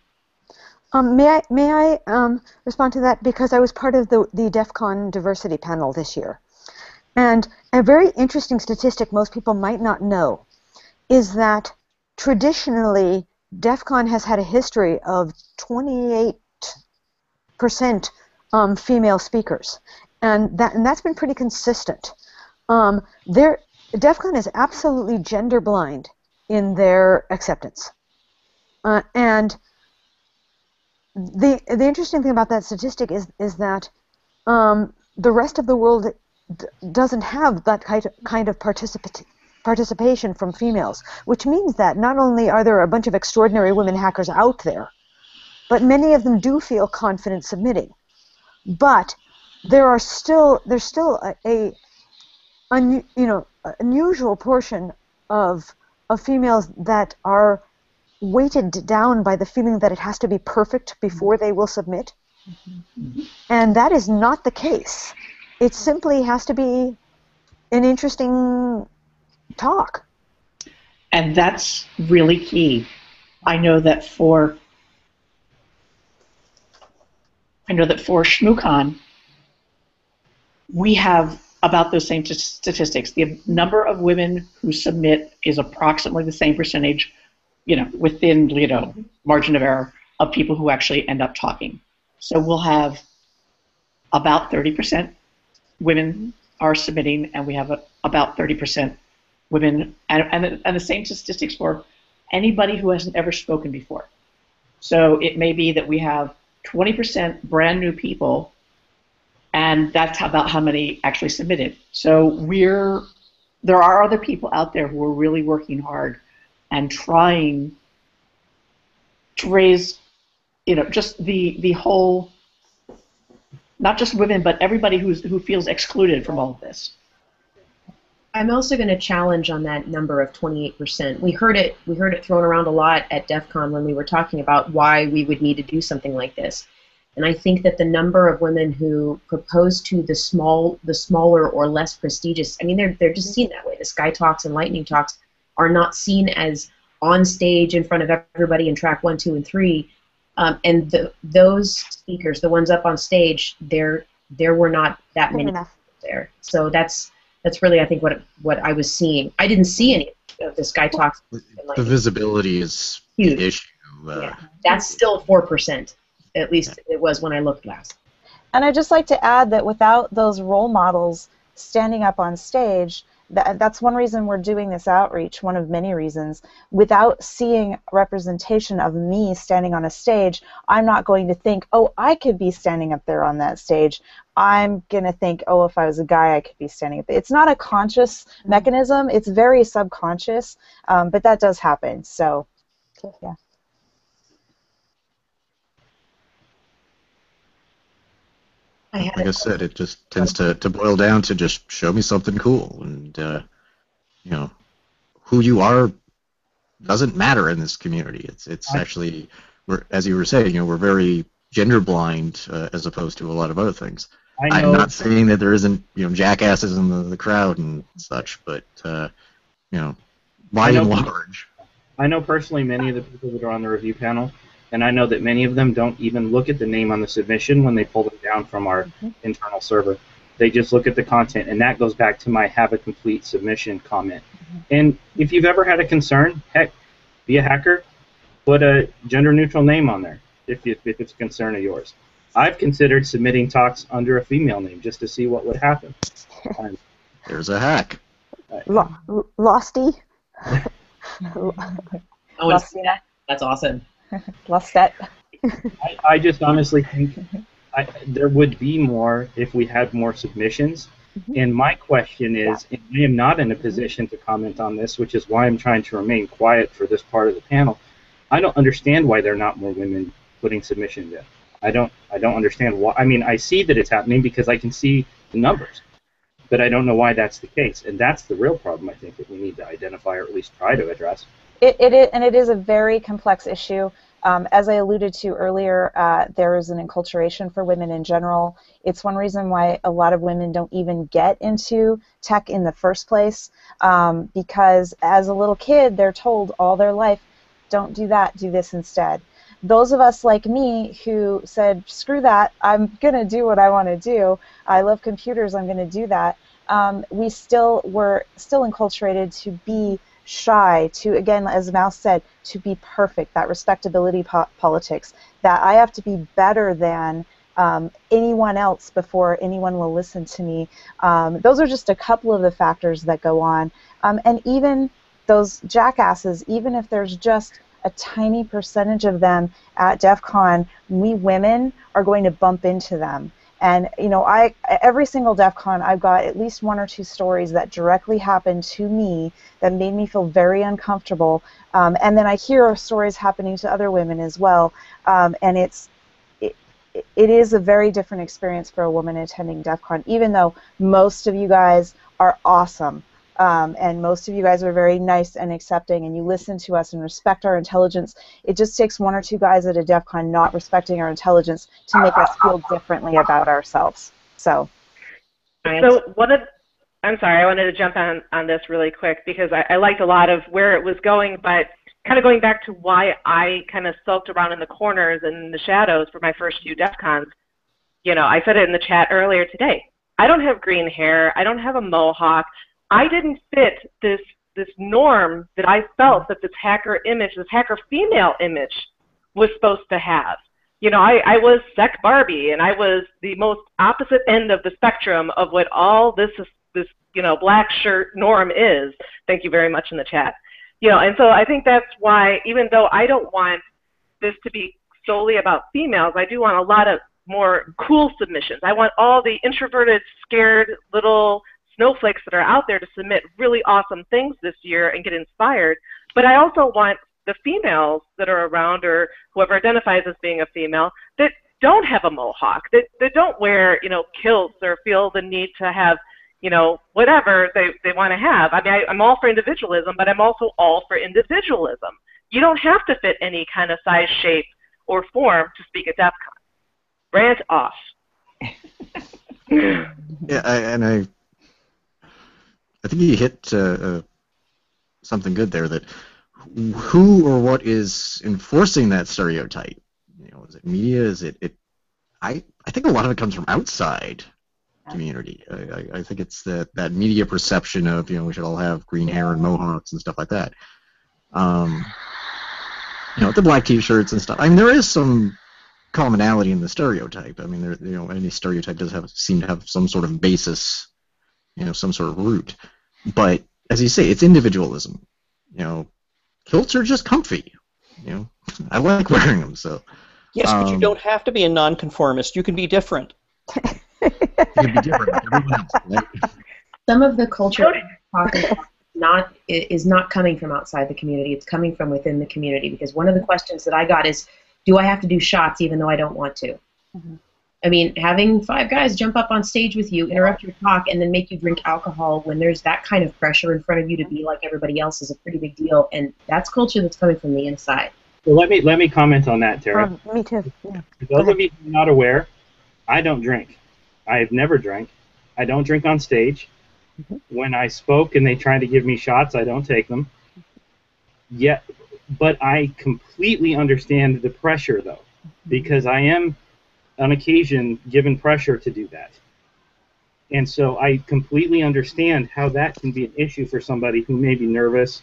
May I respond to that? Because I was part of the DEFCON diversity panel this year. And a very interesting statistic most people might not know is that traditionally DEFCON has had a history of 28% female speakers. And that's been pretty consistent. DEFCON is absolutely gender blind in their acceptance. And the interesting thing about that statistic is that the rest of the world doesn't have that kind of participation from females, which means that not only are there a bunch of extraordinary women hackers out there, but many of them do feel confident submitting. But there's still a unusual portion of females that are weighted down by the feeling that it has to be perfect before they will submit. And that is not the case. It simply has to be an interesting talk. And that's really key. I know that for ShmooCon, we have about those same statistics. The number of women who submit is approximately the same percentage, within, margin of error of people who actually end up talking. So we'll have about 30% women are submitting, and we have about 30% women, and the same statistics for anybody who hasn't ever spoken before. So it may be that we have 20% brand new people, and that's about how many actually submitted. So there are other people out there who are really working hard and trying to raise, just the whole, not just women, but everybody who feels excluded from all of this. I'm also going to challenge on that number of 28%. We heard it thrown around a lot at DEFCON when we were talking about why we would need to do something like this. And I think that the number of women who propose to the smaller or less prestigious, they're just seen that way. The Sky Talks and Lightning Talks are not seen as on stage in front of everybody in track 1, 2, and 3. And those speakers, the ones up on stage, there were not that many there. So that's really, I think, what I was seeing. I didn't see any of the Sky Talks. The visibility is huge. The issue. Yeah. That's still 4%. At least it was when I looked last. And I'd just like to add that without those role models standing up on stage, That's one reason we're doing this outreach, one of many reasons. Without seeing representation of me standing on a stage, I'm not going to think, oh, I could be standing up there on that stage. I'm going to think, oh, if I was a guy, I could be standing up there. It's not a conscious mechanism. It's very subconscious, but that does happen. So, yeah. Like I said, it just tends to boil down to just show me something cool, and you know, who you are doesn't matter in this community. It's actually, as you were saying, you know, we're very gender blind as opposed to a lot of other things. I'm not saying that there isn't, you know, jackasses in the crowd and such, but you know, by and large. I know personally many of the people that are on the review panel, and I know that many of them don't even look at the name on the submission when they pull them down from our internal server. They just look at the content, and that goes back to my have a complete submission comment. And if you've ever had a concern, heck, be a hacker, put a gender-neutral name on there if it's a concern of yours. I've considered submitting talks under a female name just to see what would happen. There's a hack. Losty? That's awesome. Lostet. I just honestly think there would be more if we had more submissions. And my question is, and I am not in a position to comment on this, which is why I'm trying to remain quiet for this part of the panel. I don't understand why there are not more women putting submissions in. I don't understand why. I mean, I see that it's happening because I can see the numbers, but I don't know why that's the case. And that's the real problem, I think, that we need to identify or at least try to address. It is a very complex issue. As I alluded to earlier, there is an enculturation for women in general. It's one reason why a lot of women don't even get into tech in the first place, because as a little kid, they're told all their life, don't do that, do this instead. Those of us like me who said, screw that, I'm going to do what I want to do, I love computers, I'm going to do that, we were still enculturated to be shy, to, again, as Mouse said, to be perfect, that respectability politics, that I have to be better than anyone else before anyone will listen to me. Those are just a couple of the factors that go on. And even those jackasses, even if there's just a tiny percentage of them at DEF CON, we women are going to bump into them. And, you know, every single DEF CON, I've got at least one or two stories that directly happened to me that made me feel very uncomfortable. And then I hear stories happening to other women as well. And it is a very different experience for a woman attending DEF CON, even though most of you guys are awesome. And most of you guys are very nice and accepting, and you listen to us and respect our intelligence. It just takes one or two guys at a DEF CON not respecting our intelligence to make us feel differently about ourselves. I'm sorry, I wanted to jump on this really quick because I liked a lot of where it was going, but kind of going back to why I kind of sulked around in the corners and in the shadows for my first few DEF CONs. You know, I said it in the chat earlier today. I don't have green hair. I don't have a mohawk. I didn't fit this norm that I felt that this hacker image, this hacker female image was supposed to have. You know, I was Sec Barbie, and I was the most opposite end of the spectrum of what all this you know, black shirt norm is. Thank you very much in the chat. You know, and so I think that's why, even though I don't want this to be solely about females, I do want a lot of more cool submissions. I want all the introverted, scared little snowflakes that are out there to submit really awesome things this year and get inspired. But I also want the females that are around, or whoever identifies as being a female, that don't have a mohawk, that don't wear, you know, kilts or feel the need to have, you know, whatever they want to have. I mean, I'm all for individualism, but I'm also all for individualism. You don't have to fit any kind of size, shape, or form to speak at DEF CON. Rant off. Yeah, I think you hit something good there, that who or what is enforcing that stereotype? You know, is it media? Is it I think a lot of it comes from outside community. I think it's that media perception of, you know, we should all have green hair and mohawks and stuff like that. You know, the black T-shirts and stuff. I mean, there is some commonality in the stereotype. I mean, you know, any stereotype does seem to have some sort of basis, you know, some sort of root. But as you say, it's individualism. Kilts are just comfy. I like wearing them. So Yes, but you don't have to be a nonconformist. You can be different. you can be different like everyone else. Right? Some of the culture is not coming from outside the community. It's coming from within the community, because one of the questions that I got is, do I have to do shots even though I don't want to? Mm-hmm. I mean, having 5 guys jump up on stage with you, interrupt your talk, and then make you drink alcohol when there's that kind of pressure in front of you to be like everybody else is a pretty big deal, and that's culture that's coming from the inside. Well, let me comment on that, Tara. Me too. Yeah. For those of you who are not aware, I don't drink. I have never drank. I don't drink on stage. Mm-hmm. When I spoke and they tried to give me shots, I don't take them. Yet, but I completely understand the pressure, though, because I am, on occasion, given pressure to do that. And so I completely understand how that can be an issue for somebody who may be nervous,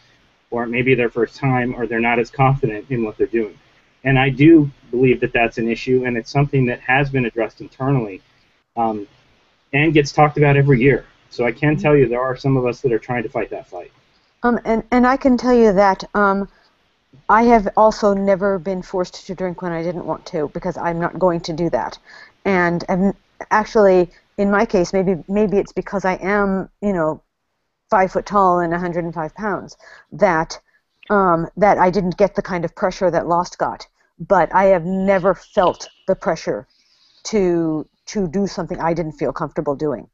or maybe their first time, or they're not as confident in what they're doing. And I do believe that that's an issue, and it's something that has been addressed internally and gets talked about every year. So I can tell you there are some of us that are trying to fight that fight. And I can tell you that I have also never been forced to drink when I didn't want to, because I'm not going to do that. And actually, in my case, maybe it's because I am, 5 foot tall and 105 pounds, that I didn't get the kind of pressure that Lost got. But I have never felt the pressure to do something I didn't feel comfortable doing.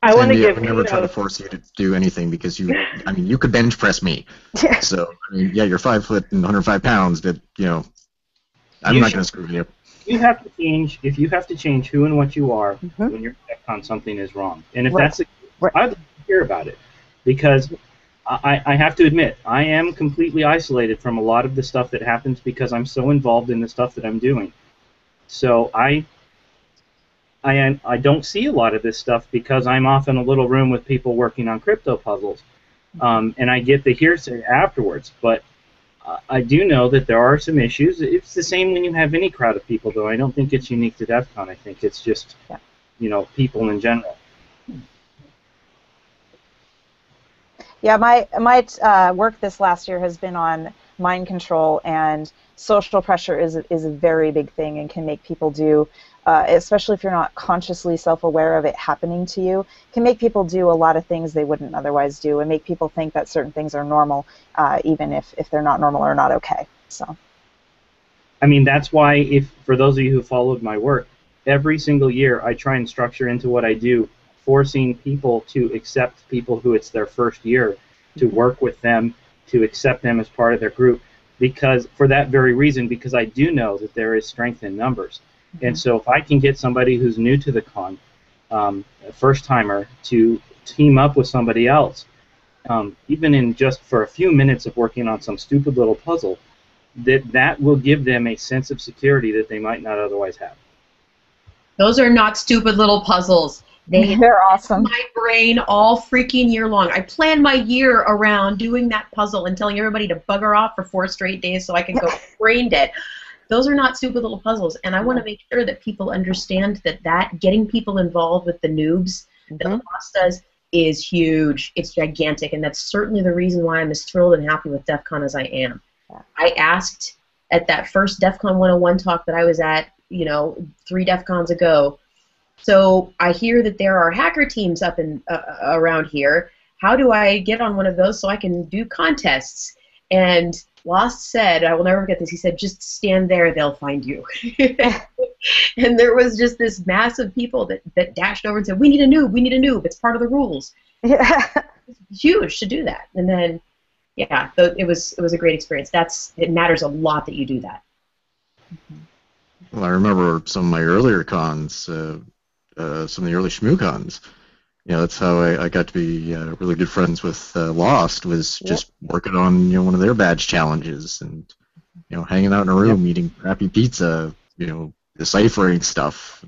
I want to give. I would never try to force you to do anything, because you could bench press me. Yeah. So you're 5 foot and 105 pounds, but I'm not going to screw with you. You have to change. If you have to change who and what you are when you're on something is wrong, and if that's the case, I'd like to hear about it, because I have to admit I am completely isolated from a lot of the stuff that happens because I'm so involved in the stuff that I'm doing. So I don't see a lot of this stuff because I'm off in a little room with people working on crypto puzzles, and I get the hearsay afterwards. But I do know that there are some issues. It's the same when you have any crowd of people, though. I don't think it's unique to DEF CON. I think it's just, people in general. Yeah, my work this last year has been on mind control, and social pressure is a very big thing and can make people do, especially if you're not consciously self-aware of it happening to you, can make people do a lot of things they wouldn't otherwise do, and make people think that certain things are normal, even if they're not normal or not okay. So, I mean, that's why, for those of you who followed my work, every single year I try and structure into what I do, forcing people to accept people who it's their first year, to work with them, to accept them as part of their group, because for that very reason, because I do know that there is strength in numbers. And so if I can get somebody who's new to the con, a first-timer, to team up with somebody else, even in just for a few minutes of working on some stupid little puzzle, that will give them a sense of security that they might not otherwise have. Those are not stupid little puzzles. They're awesome. My brain all freaking year long. I planned my year around doing that puzzle and telling everybody to bugger off for 4 straight days so I can go brain dead. Those are not stupid little puzzles, and I want to make sure that people understand that getting people involved with the noobs that Lost does is huge. It's gigantic, and that's certainly the reason why I'm as thrilled and happy with DEF CON as I am. I asked at that first DEF CON 101 talk that I was at, 3 DEF CONs ago. So I hear that there are hacker teams up in around here. How do I get on one of those so I can do contests? And Lost said, I will never forget this, he said, just stand there, they'll find you. And there was just this mass of people that dashed over and said, we need a noob, it's part of the rules. Yeah. It's huge to do that. And then, yeah, it was a great experience. It matters a lot that you do that. Well, I remember some of my earlier cons, some of the early Shmoo cons. That's how I got to be really good friends with Lost, was just working on one of their badge challenges and hanging out in a room eating crappy pizza, deciphering stuff.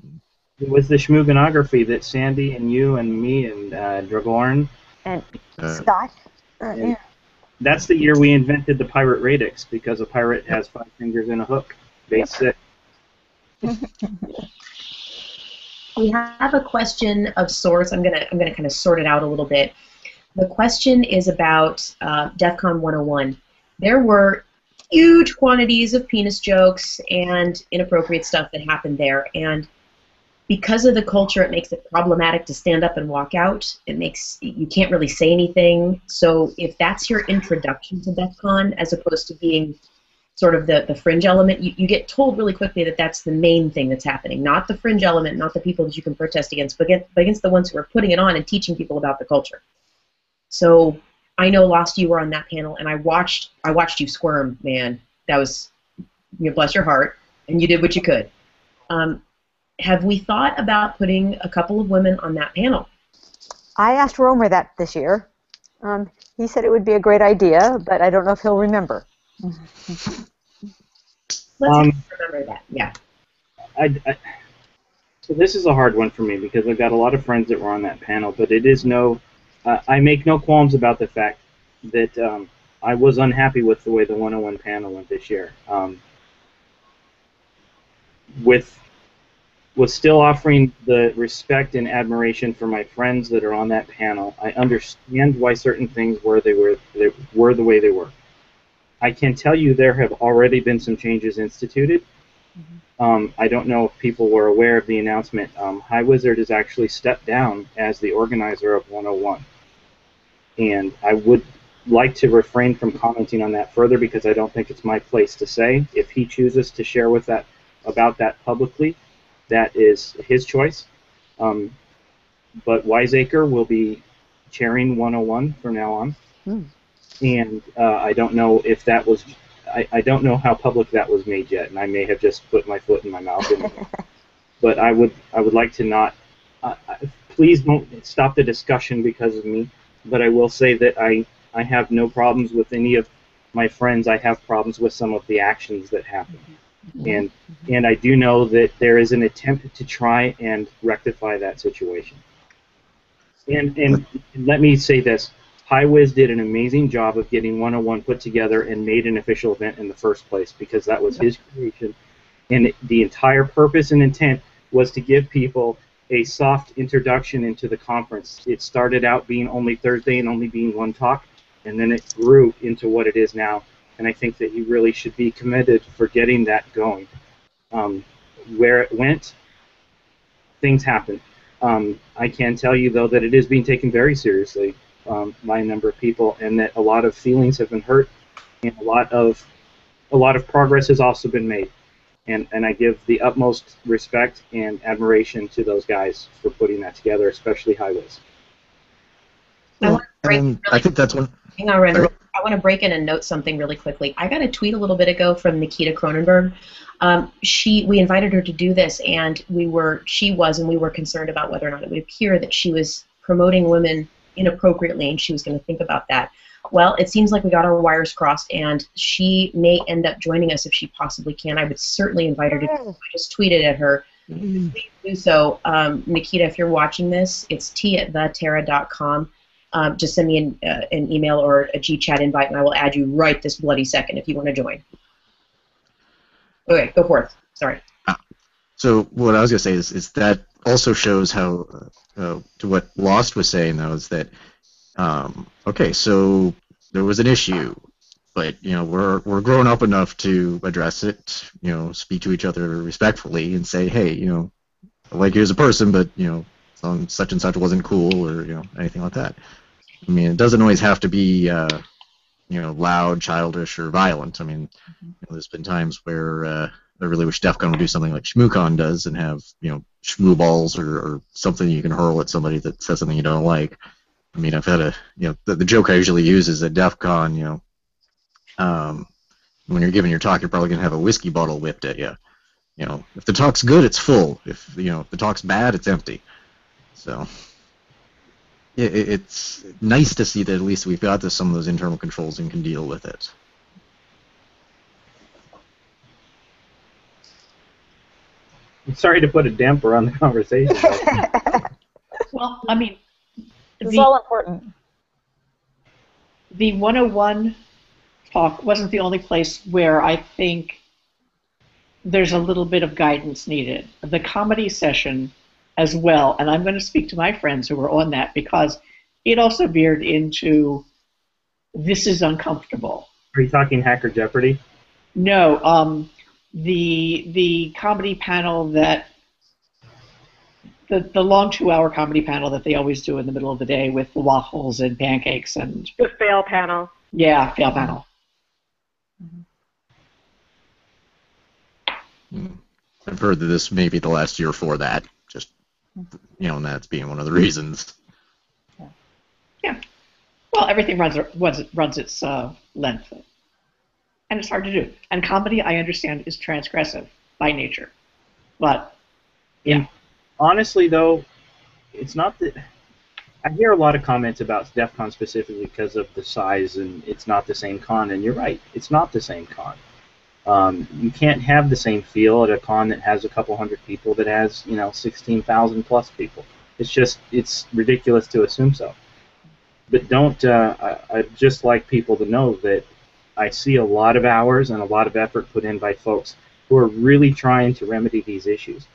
It was the Shmooganography that Sandy and you and me and Dragorn and Scott. Yeah. That's the year we invented the pirate radix, because a pirate has 5 fingers and a hook. Base 6. We have a question of sorts. I'm gonna kind of sort it out a little bit. The question is about Defcon 101. There were huge quantities of penis jokes and inappropriate stuff that happened there, and because of the culture, it makes it problematic to stand up and walk out. You can't really say anything. So if that's your introduction to Defcon, as opposed to being sort of the fringe element, you get told really quickly that that's the main thing that's happening, not the fringe element, not the people that you can protest against, but against the ones who are putting it on and teaching people about the culture. So I know, Lost, you were on that panel, and I watched you squirm, man. That was, bless your heart, and you did what you could. Have we thought about putting a couple of women on that panel? I asked Romer that this year. He said it would be a great idea, but I don't know if he'll remember. Let's remember that, yeah. So this is a hard one for me because I've got a lot of friends that were on that panel, but it is I make no qualms about the fact that I was unhappy with the way the 101 panel went this year. With still offering the respect and admiration for my friends that are on that panel, I understand why certain things were the way they were. I can tell you there have already been some changes instituted. I don't know if people were aware of the announcement. High Wizard has actually stepped down as the organizer of 101. And I would like to refrain from commenting on that further because I don't think it's my place to say. If he chooses to share about that publicly, that is his choice. But Wiseacre will be chairing 101 from now on. And I don't know if that was, I don't know how public that was made yet, and I may have just put my foot in my mouth. But I would like to not, please don't stop the discussion because of me, but I will say that I have no problems with any of my friends. I have problems with some of the actions that happen. And I do know that there is an attempt to try and rectify that situation. And let me say this. HighWiz did an amazing job of getting 101 put together and made an official event in the first place because that was his creation. And the entire purpose and intent was to give people a soft introduction into the conference. It started out being only Thursday and only being one talk, and then it grew into what it is now. And I think that you really should be commended for getting that going. Where it went, things happened. I can tell you, though, that it is being taken very seriously by a number of people, and that a lot of feelings have been hurt, and a lot of progress has also been made. And I give the utmost respect and admiration to those guys for putting that together, especially HighWiz. I think that's one. Hang on, Randall. I want to break in and note something really quickly. I got a tweet a little bit ago from Nikita Cronenberg. We invited her to do this, and we were concerned about whether or not it would appear that she was promoting women inappropriately, and she was going to think about that. Well, it seems like we got our wires crossed, and she may end up joining us if she possibly can. I would certainly invite her to. I just tweeted at her. Please do so. Nikita, if you're watching this, it's t@theterra.com. Just send me an email or a GChat invite, and I will add you right this bloody second if you want to join. Okay, go forth. Sorry. So what I was going to say is that also shows how, to what Lost was saying, though, is that, okay, so there was an issue, but, we're grown up enough to address it, speak to each other respectfully and say, hey, I like you as a person, but, such and such wasn't cool or, anything like that. I mean, it doesn't always have to be, loud, childish, or violent. I mean, there's been times where I really wish DEF CON would do something like ShmooCon does and have, shmoo balls or something you can hurl at somebody that says something you don't like. I mean, I've had the joke I usually use is at DEF CON, when you're giving your talk, you're probably going to have a whiskey bottle whipped at you. If the talk's good, it's full. If, if the talk's bad, it's empty. So it's nice to see that at least we've got some of those internal controls and can deal with it. I'm sorry to put a damper on the conversation. Well, I mean, it's all important. The 101 talk wasn't the only place where I think there's a little bit of guidance needed. The comedy session as well, and I'm going to speak to my friends who were on that because it also veered into this is uncomfortable. Are you talking Hacker Jeopardy? No, the comedy panel that the long 2-hour comedy panel that they always do in the middle of the day with the waffles and pancakes and The fail panel. Yeah, fail panel. I've heard that this may be the last year for that. Just and that's being one of the reasons. Yeah. Well, everything runs its length, and it's hard to do. And comedy, I understand, is transgressive by nature, but yeah. Honestly, though, it's not that. I hear a lot of comments about Defcon specifically because of the size, and it's not the same con. And you're right, it's not the same con. You can't have the same feel at a con that has a couple hundred people that has 16,000 plus people. It's ridiculous to assume so. But don't. I'd just like people to know that I see a lot of hours and a lot of effort put in by folks who are really trying to remedy these issues.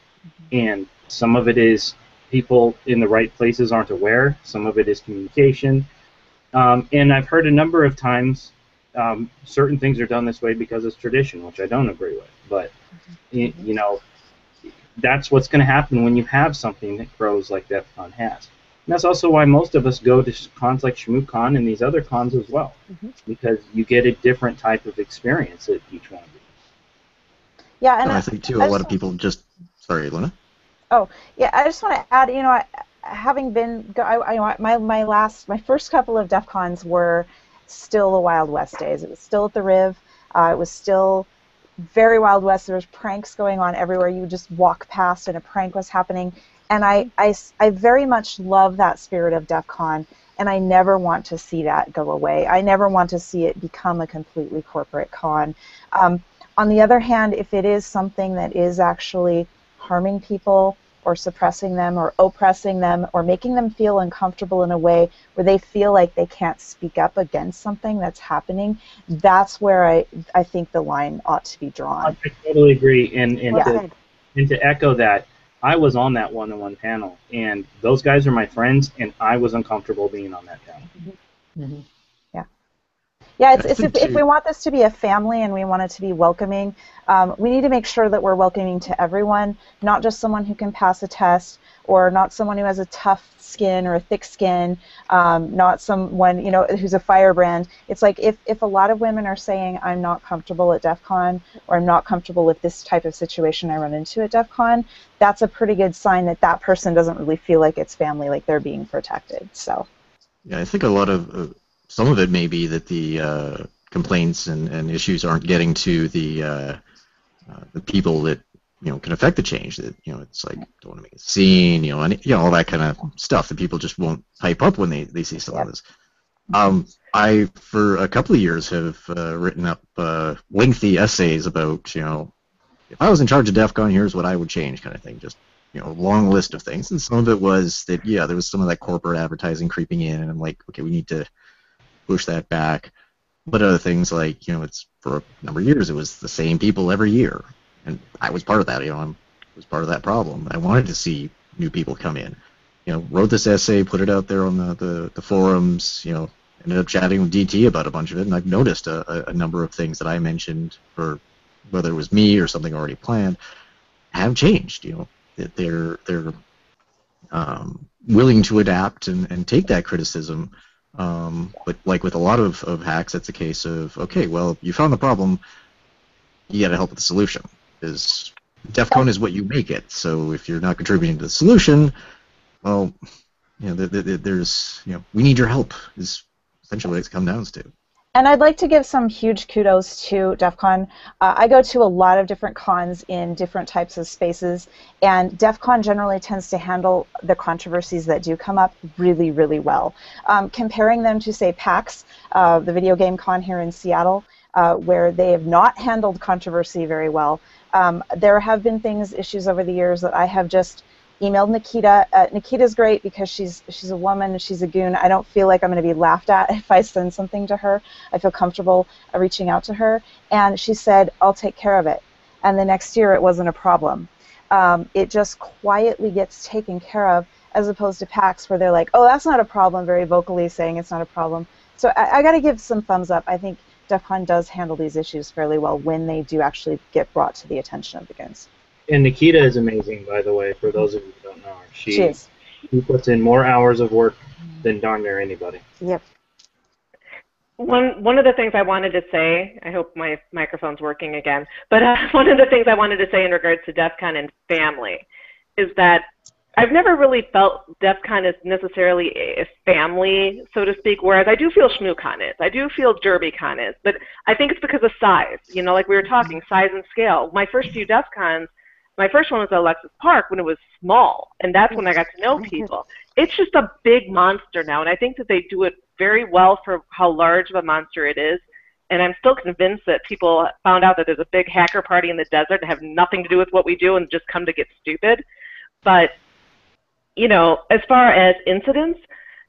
And some of it is people in the right places aren't aware. Some of it is communication. And I've heard a number of times certain things are done this way because it's tradition, which I don't agree with. But, that's what's going to happen when you have something that grows like Defcon has. And that's also why most of us go to cons like ShmooCon and these other cons as well, because you get a different type of experience at each one of these. Yeah, and I think, too, a lot of people just... Sorry, Luna? Oh, yeah, I just want to add, having been... my first couple of DEF CONs were still the Wild West days. It was still at the Riv. It was still very Wild West. There was pranks going on everywhere. You would just walk past and a prank was happening. And I very much love that spirit of DEF CON, and I never want to see that go away. I never want to see it become a completely corporate con. On the other hand, if it is something that is actually harming people or suppressing them or oppressing them or making them feel uncomfortable in a way where they feel like they can't speak up against something that's happening, that's where I think the line ought to be drawn. I totally agree. And to echo that, I was on that one-on-one panel, and those guys are my friends, and I was uncomfortable being on that panel. Mm-hmm. Yeah, if we want this to be a family and we want it to be welcoming, we need to make sure that we're welcoming to everyone, not just someone who can pass a test or not someone who has a tough skin or a thick skin, not someone who's a firebrand. It's like if a lot of women are saying, I'm not comfortable at DEF CON or I'm not comfortable with this type of situation I run into at DEF CON, that's a pretty good sign that that person doesn't really feel like it's family, like they're being protected. So. Yeah, I think a lot of... some of it may be that the complaints and issues aren't getting to the people that can affect the change. That it's like don't want to make a scene, and all that kind of stuff that people just won't pipe up when they see stuff like this. I for a couple of years have written up lengthy essays about if I was in charge of DEF CON, here's what I would change, kind of thing. Just a long list of things, and some of it was that there was some of that corporate advertising creeping in, and I'm like, okay, we need to push that back. But other things like, it's for a number of years, it was the same people every year. And I was part of that, I was part of that problem. I wanted to see new people come in. Wrote this essay, put it out there on the forums, ended up chatting with DT about a bunch of it, and I've noticed a number of things that I mentioned, for whether it was me or something already planned, have changed, that they're willing to adapt and take that criticism. But like with a lot of hacks, it's a case of, okay, well, you found the problem, you got to help with the solution. Because DEFCON is what you make it. So if you're not contributing to the solution, well, there's, we need your help is essentially what it's come down to. And I'd like to give some huge kudos to DEF CON. I go to a lot of different cons in different types of spaces, and DEF CON generally tends to handle the controversies that do come up really, really well. Comparing them to, say, PAX, the video game con here in Seattle, where they have not handled controversy very well, there have been issues over the years that I have just emailed Nikita. Nikita's great because she's a woman and she's a goon. I don't feel like I'm going to be laughed at if I send something to her. I feel comfortable reaching out to her. And she said, I'll take care of it. And the next year it wasn't a problem. It just quietly gets taken care of as opposed to PAX where they're like, oh, that's not a problem, very vocally saying it's not a problem. So I got to give some thumbs up. I think DEF CON does handle these issues fairly well when they do actually get brought to the attention of the goons. And Nikita is amazing, by the way, for those of you who don't know her. She is. She puts in more hours of work than darn near anybody. Yep. One of the things I wanted to say, I hope my microphone's working again, but one of the things I wanted to say in regards to DEF CON and family is that I've never really felt DEF CON is necessarily a family, so to speak, whereas I do feel ShmooCon is. I do feel DerbyCon is, but I think it's because of size. You know, like we were talking, size and scale. My first few DEF CONs, my first one was at Alexis Park when it was small, and that's when I got to know people. It's just a big monster now, and I think that they do it very well for how large of a monster it is, and I'm still convinced that people found out that there's a big hacker party in the desert and have nothing to do with what we do and just come to get stupid. But, you know, as far as incidents,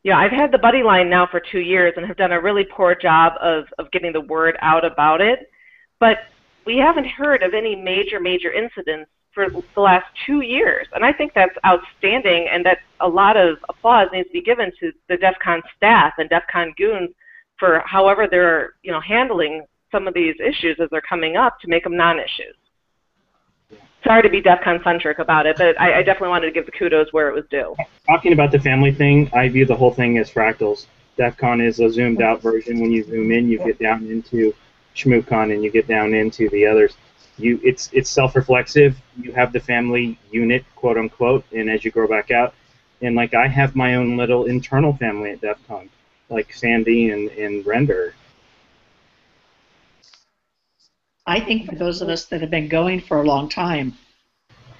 yeah, I've had the buddy line now for 2 years and have done a really poor job of getting the word out about it, but we haven't heard of any major incidents for the last 2 years, and I think that's outstanding, and that a lot of applause needs to be given to the DEF CON staff and DEF CON goons for however they're, you know, handling some of these issues as they're coming up to make them non-issues. Sorry to be DEF CON centric about it, but I definitely wanted to give the kudos where it was due. Talking about the family thing, I view the whole thing as fractals. DEF CON is a zoomed out version. When you zoom in, you get down into ShmooCon and you get down into the others. It's self-reflexive. You have the family unit, quote unquote, and as you grow back out, and like I have my own little internal family at DEF CON, like Sandy and Render. I think for those of us that have been going for a long time,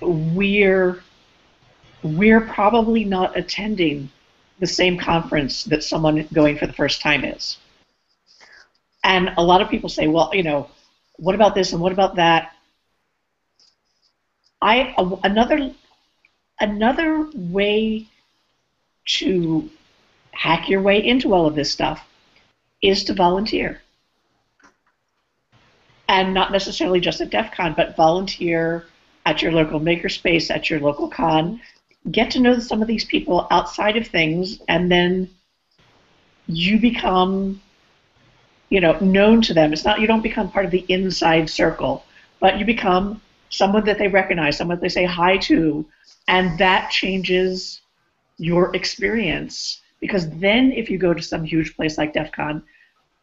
we're probably not attending the same conference that someone going for the first time is. And a lot of people say, well, you know, what about this and what about that? Another way to hack your way into all of this stuff is to volunteer. And not necessarily just at DEF CON, but volunteer at your local makerspace, at your local con. Get to know some of these people outside of things, and then you become, you know, known to them. It's not, you don't become part of the inside circle, but you become someone that they recognize, someone they say hi to, and that changes your experience. Because then if you go to some huge place like DEF CON,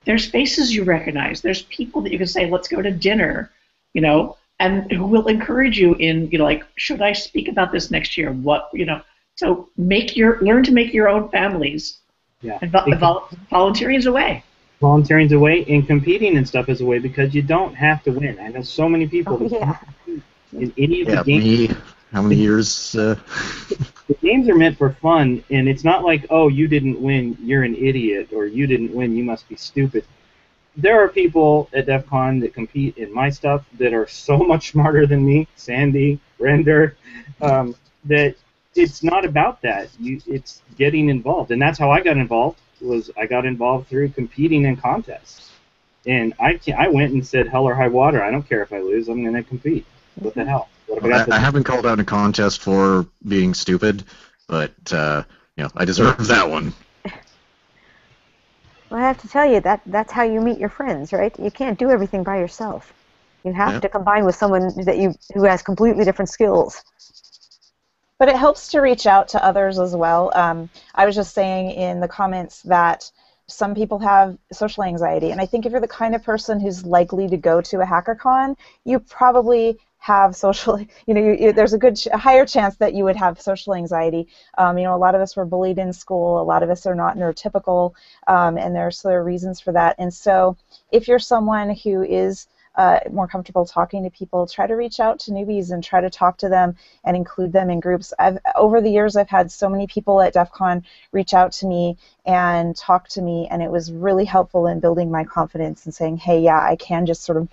there's faces you recognize. There's people that you can say, let's go to dinner, you know, and who will encourage you in, you know, like, should I speak about this next year? What, you know, so learn to make your own families. Yeah. And volunteering is a way. Volunteering's a way, and competing and stuff is a way, because you don't have to win. I know so many people in any of the games. Me. How many years? The games are meant for fun, and it's not like, oh, you didn't win, you're an idiot, or you didn't win, you must be stupid. There are people at DEF CON that compete in my stuff that are so much smarter than me, Sandy, Render, that it's not about that. It's getting involved, and that's how I got involved. I got involved through competing in contests, and I went and said, hell or high water, I don't care if I lose, I'm going to compete. What the hell? I haven't called out a contest for being stupid, but you know, I deserve that one. Well, I have to tell you, that's how you meet your friends, right? You can't do everything by yourself. You have to combine with someone who has completely different skills. But it helps to reach out to others as well. I was just saying in the comments that some people have social anxiety, and I think if you're the kind of person who's likely to go to a HackerCon, you probably have social, you know, there's a higher chance that you would have social anxiety. You know, a lot of us were bullied in school, a lot of us are not neurotypical, and there are reasons for that. And so if you're someone who is more comfortable talking to people, try to reach out to newbies and try to talk to them and include them in groups. Over the years, I've had so many people at DEF CON reach out to me and talk to me, and it was really helpful in building my confidence and saying, hey, yeah, I can just sort of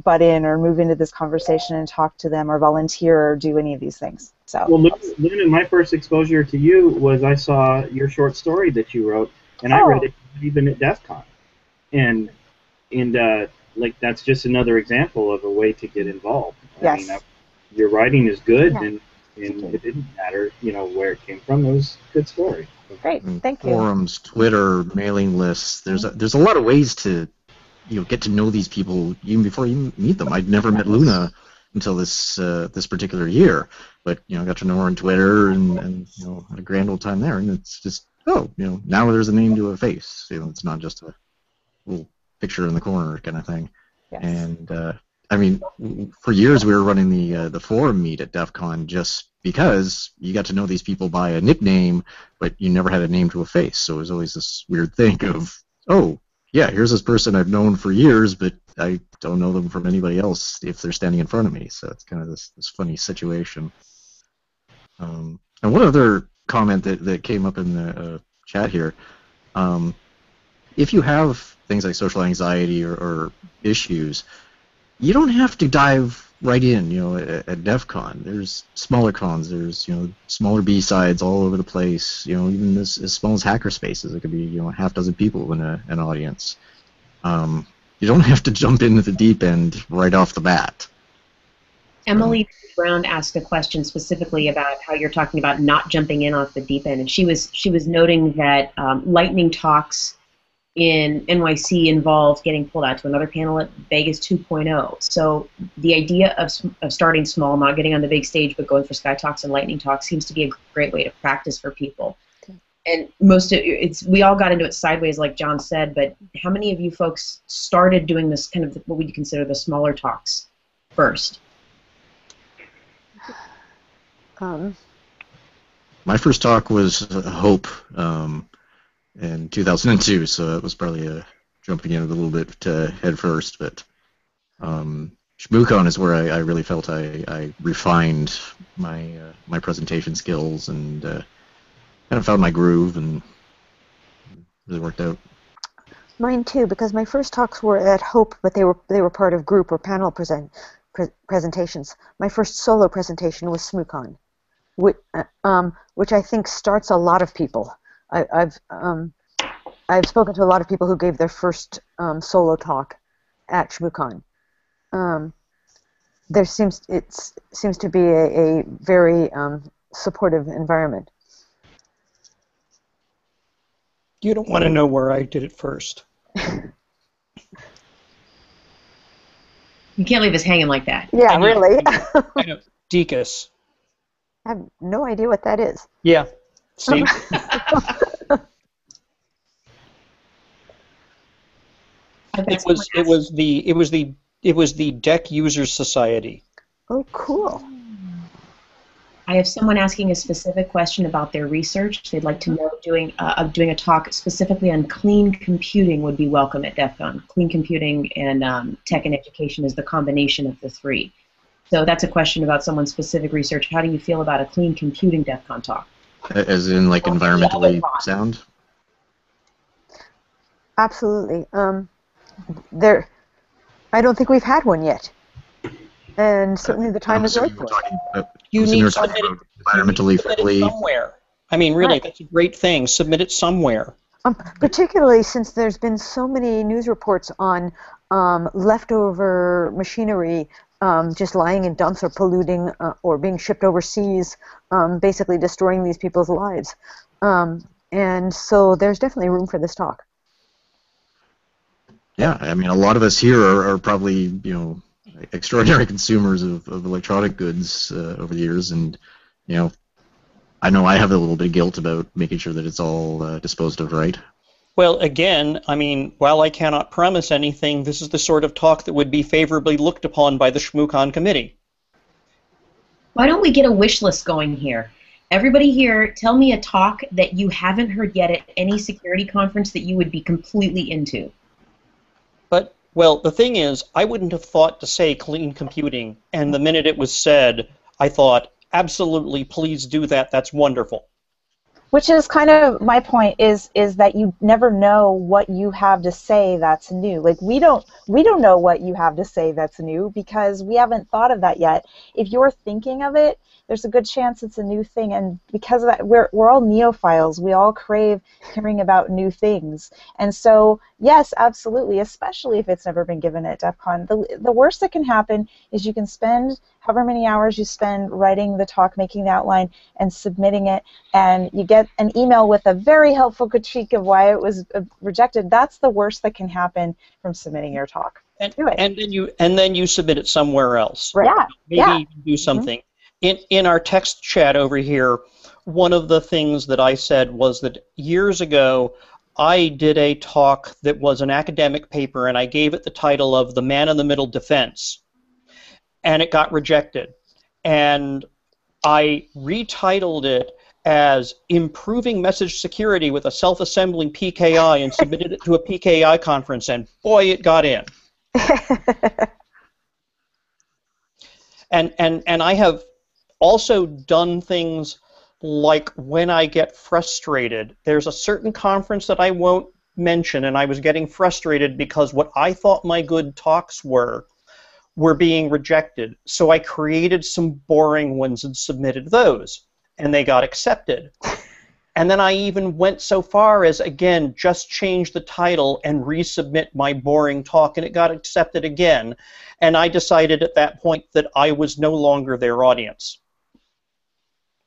butt in or move into this conversation and talk to them or volunteer or do any of these things. So. Well, Luna, my first exposure to you was I saw your short story that you wrote, and I read it even at DEF CON. And like, that's just another example of a way to get involved. Yes. I mean, your writing is good, and and it didn't matter, where it came from. It was a good story. Great, thank you. Forums, Twitter, mailing lists. There's a lot of ways to get to know these people even before you meet them. I'd never met Luna until this particular year, but got to know her on Twitter and had a grand old time there. And it's just now there's a name to a face. It's not just a little picture in the corner kind of thing. Yes. And I mean, for years we were running the forum meet at Defcon just because you got to know these people by a nickname, but you never had a name to a face. So it was always this weird thing of, oh, yeah, here's this person I've known for years, but I don't know them from anybody else if they're standing in front of me. So it's kind of this funny situation. And one other comment that came up in the chat here, if you have things like social anxiety or issues, you don't have to dive right in, at DEF CON. There's smaller cons, there's, smaller B-sides all over the place, even as small as hackerspaces. It could be, a half dozen people in an audience. You don't have to jump into the deep end right off the bat. Emily Brown asked a question specifically about how you're talking about not jumping in off the deep end, and she was noting that lightning talks in NYC involved getting pulled out to another panel at Vegas 2.0. So the idea of starting small, not getting on the big stage, but going for Sky Talks and Lightning Talks seems to be a great way to practice for people. Okay. And we all got into it sideways, like John said, but how many of you folks started doing this kind of what we consider the smaller talks first? My first talk was Hope. In 2002, so it was probably jumping in a little bit head first, but ShmooCon is where I really felt I refined my presentation skills and kind of found my groove and really worked out. Mine too, because my first talks were at Hope, but they were part of group or panel presentations. My first solo presentation was ShmooCon, which I think starts a lot of people. I've spoken to a lot of people who gave their first solo talk at ShmooCon. It seems to be a very supportive environment. You don't want to know where I did it first. You can't leave us hanging like that. Yeah, really. I know. Deaconess. I have no idea what that is. Yeah. See? It was the Deck Users Society. Oh, cool. I have someone asking a specific question about their research. They'd like to know doing a talk specifically on clean computing would be welcome at DEF CON. Clean computing and tech and education is the combination of the three. So that's a question about someone's specific research. How do you feel about a clean computing DEF CON talk? As in, like, environmentally sound? Absolutely. I don't think we've had one yet, and certainly the time is right for it. You need to submit it environmentally friendly somewhere. I mean, really, that's a great thing. Submit it somewhere. Particularly since there's been so many news reports on leftover machinery just lying in dumps or polluting or being shipped overseas, basically destroying these people's lives. And so there's definitely room for this talk. Yeah, I mean, a lot of us here are probably, extraordinary consumers of electronic goods over the years, and, I know I have a little bit of guilt about making sure that it's all disposed of right. Well, again, I mean, while I cannot promise anything, this is the sort of talk that would be favorably looked upon by the ShmooCon committee. Why don't we get a wish list going here? Everybody here, tell me a talk that you haven't heard yet at any security conference that you would be completely into. But, well, the thing is, I wouldn't have thought to say clean computing, and the minute it was said, I thought, absolutely, please do that, that's wonderful. Which is kind of my point, is that you never know what you have to say that's new. Like we don't know what you have to say that's new because we haven't thought of that yet. If you're thinking of it, there's a good chance it's a new thing, and because of that, we're all neophiles. We all crave hearing about new things, and so yes, absolutely, especially if it's never been given at DEF CON. The worst that can happen is you can spend however many hours you spend writing the talk, making the outline, and submitting it, and you get an email with a very helpful critique of why it was rejected. That's the worst that can happen from submitting your talk. And then you submit it somewhere else. Right. Yeah. Maybe you do something. In our text chat over here, one of the things that I said was that years ago I did a talk that was an academic paper, and I gave it the title of The Man in the Middle Defense, and it got rejected. And I retitled it as Improving Message Security with a Self-Assembling PKI and submitted it to a PKI conference, and boy, it got in. And I have also done things like when I get frustrated. There's a certain conference that I won't mention, and I was getting frustrated because what I thought my good talks were being rejected. So I created some boring ones and submitted those, and they got accepted. And then I even went so far as, again, just change the title and resubmit my boring talk, and it got accepted again. And I decided at that point that I was no longer their audience.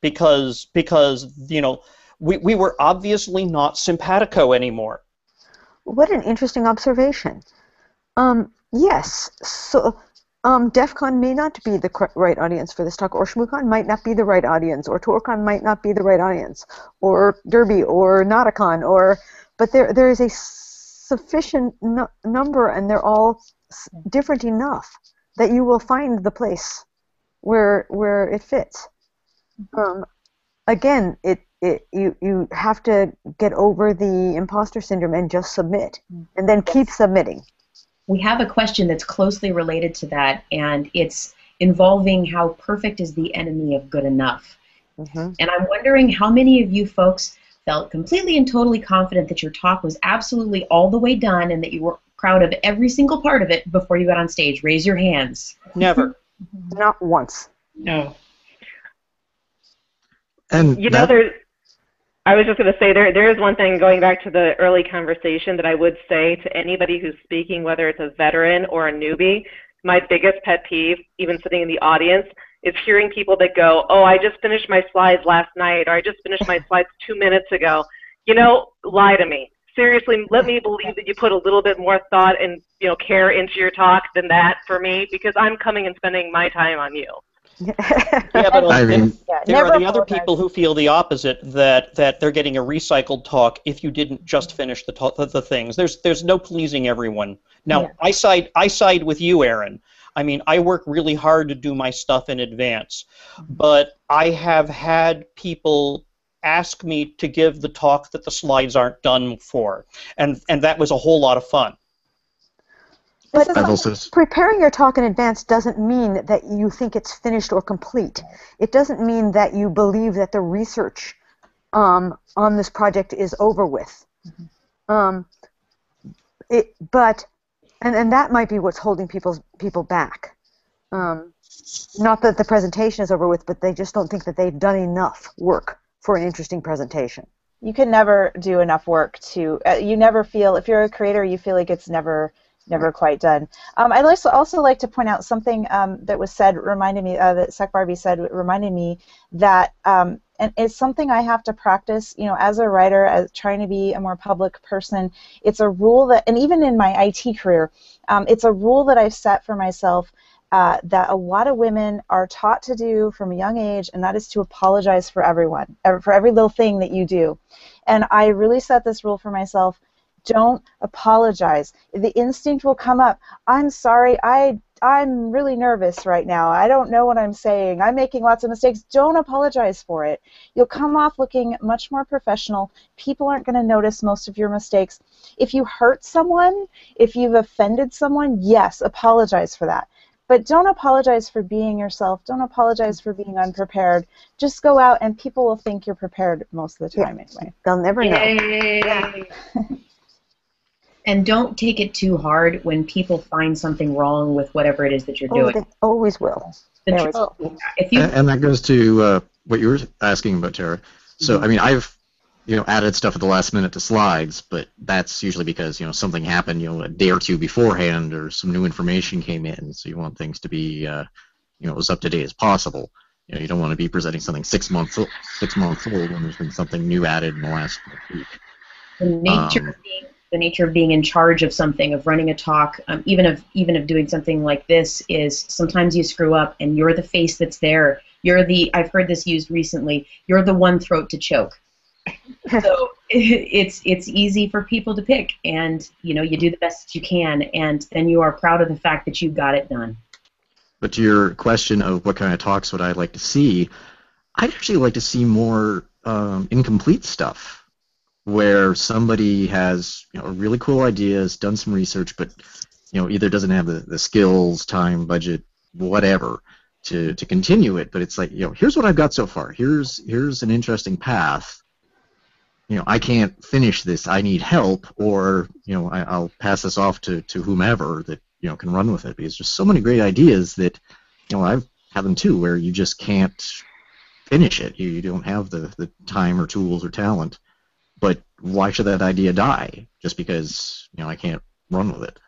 Because you know, we were obviously not simpatico anymore. What an interesting observation. Yes, so DEF CON may not be the right audience for this talk, or ShmooCon might not be the right audience, or TourCon might not be the right audience, or Derby, or Nauticon, but there is a sufficient number, and they're all different enough that you will find the place where it fits. Again, you have to get over the imposter syndrome and just submit, and then keep submitting. We have a question that's closely related to that, and it's involving how perfect is the enemy of good enough. And I'm wondering how many of you folks felt completely and totally confident that your talk was absolutely all the way done and that you were proud of every single part of it before you got on stage. Raise your hands. Never. Not once. No. And you know, I was just going to say there is one thing, going back to the early conversation, that I would say to anybody who's speaking, whether it's a veteran or a newbie. My biggest pet peeve, even sitting in the audience, is hearing people that go, "Oh, I just finished my slides last night," or "I just finished my slides 2 minutes ago." You know, lie to me. Seriously, let me believe that you put a little bit more thought and care into your talk than that for me, because I'm coming and spending my time on you. Yeah, but there are the other people who feel the opposite, that they're getting a recycled talk if you didn't just finish the things. There's no pleasing everyone. Now, I side with you, Aaron. I mean, I work really hard to do my stuff in advance, but I have had people ask me to give the talk that the slides aren't done for, and that was a whole lot of fun. But preparing your talk in advance doesn't mean that you think it's finished or complete. It doesn't mean that you believe that the research on this project is over with. And that might be what's holding people back. Not that the presentation is over with, but they just don't think that they've done enough work for an interesting presentation. You can never do enough work to. You never feel, if you're a creator, you feel like it's never quite done. I'd also like to point out something that was said, reminded me, that Sec Barbie said, reminded me that, and it's something I have to practice, as a writer, as trying to be a more public person. It's a rule that, and even in my IT career, it's a rule that I've set for myself that a lot of women are taught to do from a young age, and that is to apologize for everyone, for every little thing that you do. And I really set this rule for myself. Don't apologize. The instinct will come up. I'm sorry, I'm really nervous right now. I don't know what I'm saying. I'm making lots of mistakes. Don't apologize for it. You'll come off looking much more professional. People aren't going to notice most of your mistakes. If you hurt someone, if you've offended someone, yes, apologize for that. But don't apologize for being yourself. Don't apologize for being unprepared. Just go out and people will think you're prepared most of the time anyway. They'll never know. Yeah. And don't take it too hard when people find something wrong with whatever it is that you're doing. They always will. If you And that goes to what you were asking about, Tara. So, I mean, I've added stuff at the last minute to slides, but that's usually because something happened a day or two beforehand, or some new information came in. So you want things to be as up to date as possible. You don't want to be presenting something 6 months old when there's been something new added in the last week. The nature of being in charge of something, of running a talk, even of doing something like this, is sometimes you screw up and you're the face that's there. I've heard this used recently, you're the one throat to choke. So it's easy for people to pick, and you do the best that you can, and then you are proud of the fact that you got it done. But to your question of what kind of talks would I like to see, I'd actually like to see more incomplete stuff, where somebody has a really cool idea, has done some research, but either doesn't have the skills, time, budget, whatever to continue it. But it's like, here's what I've got so far. Here's an interesting path. I can't finish this. I need help, or I'll pass this off to whomever that can run with it. Because there's so many great ideas that I've had them too, where you just can't finish it. You don't have the time or tools or talent. But why should that idea die just because I can't run with it?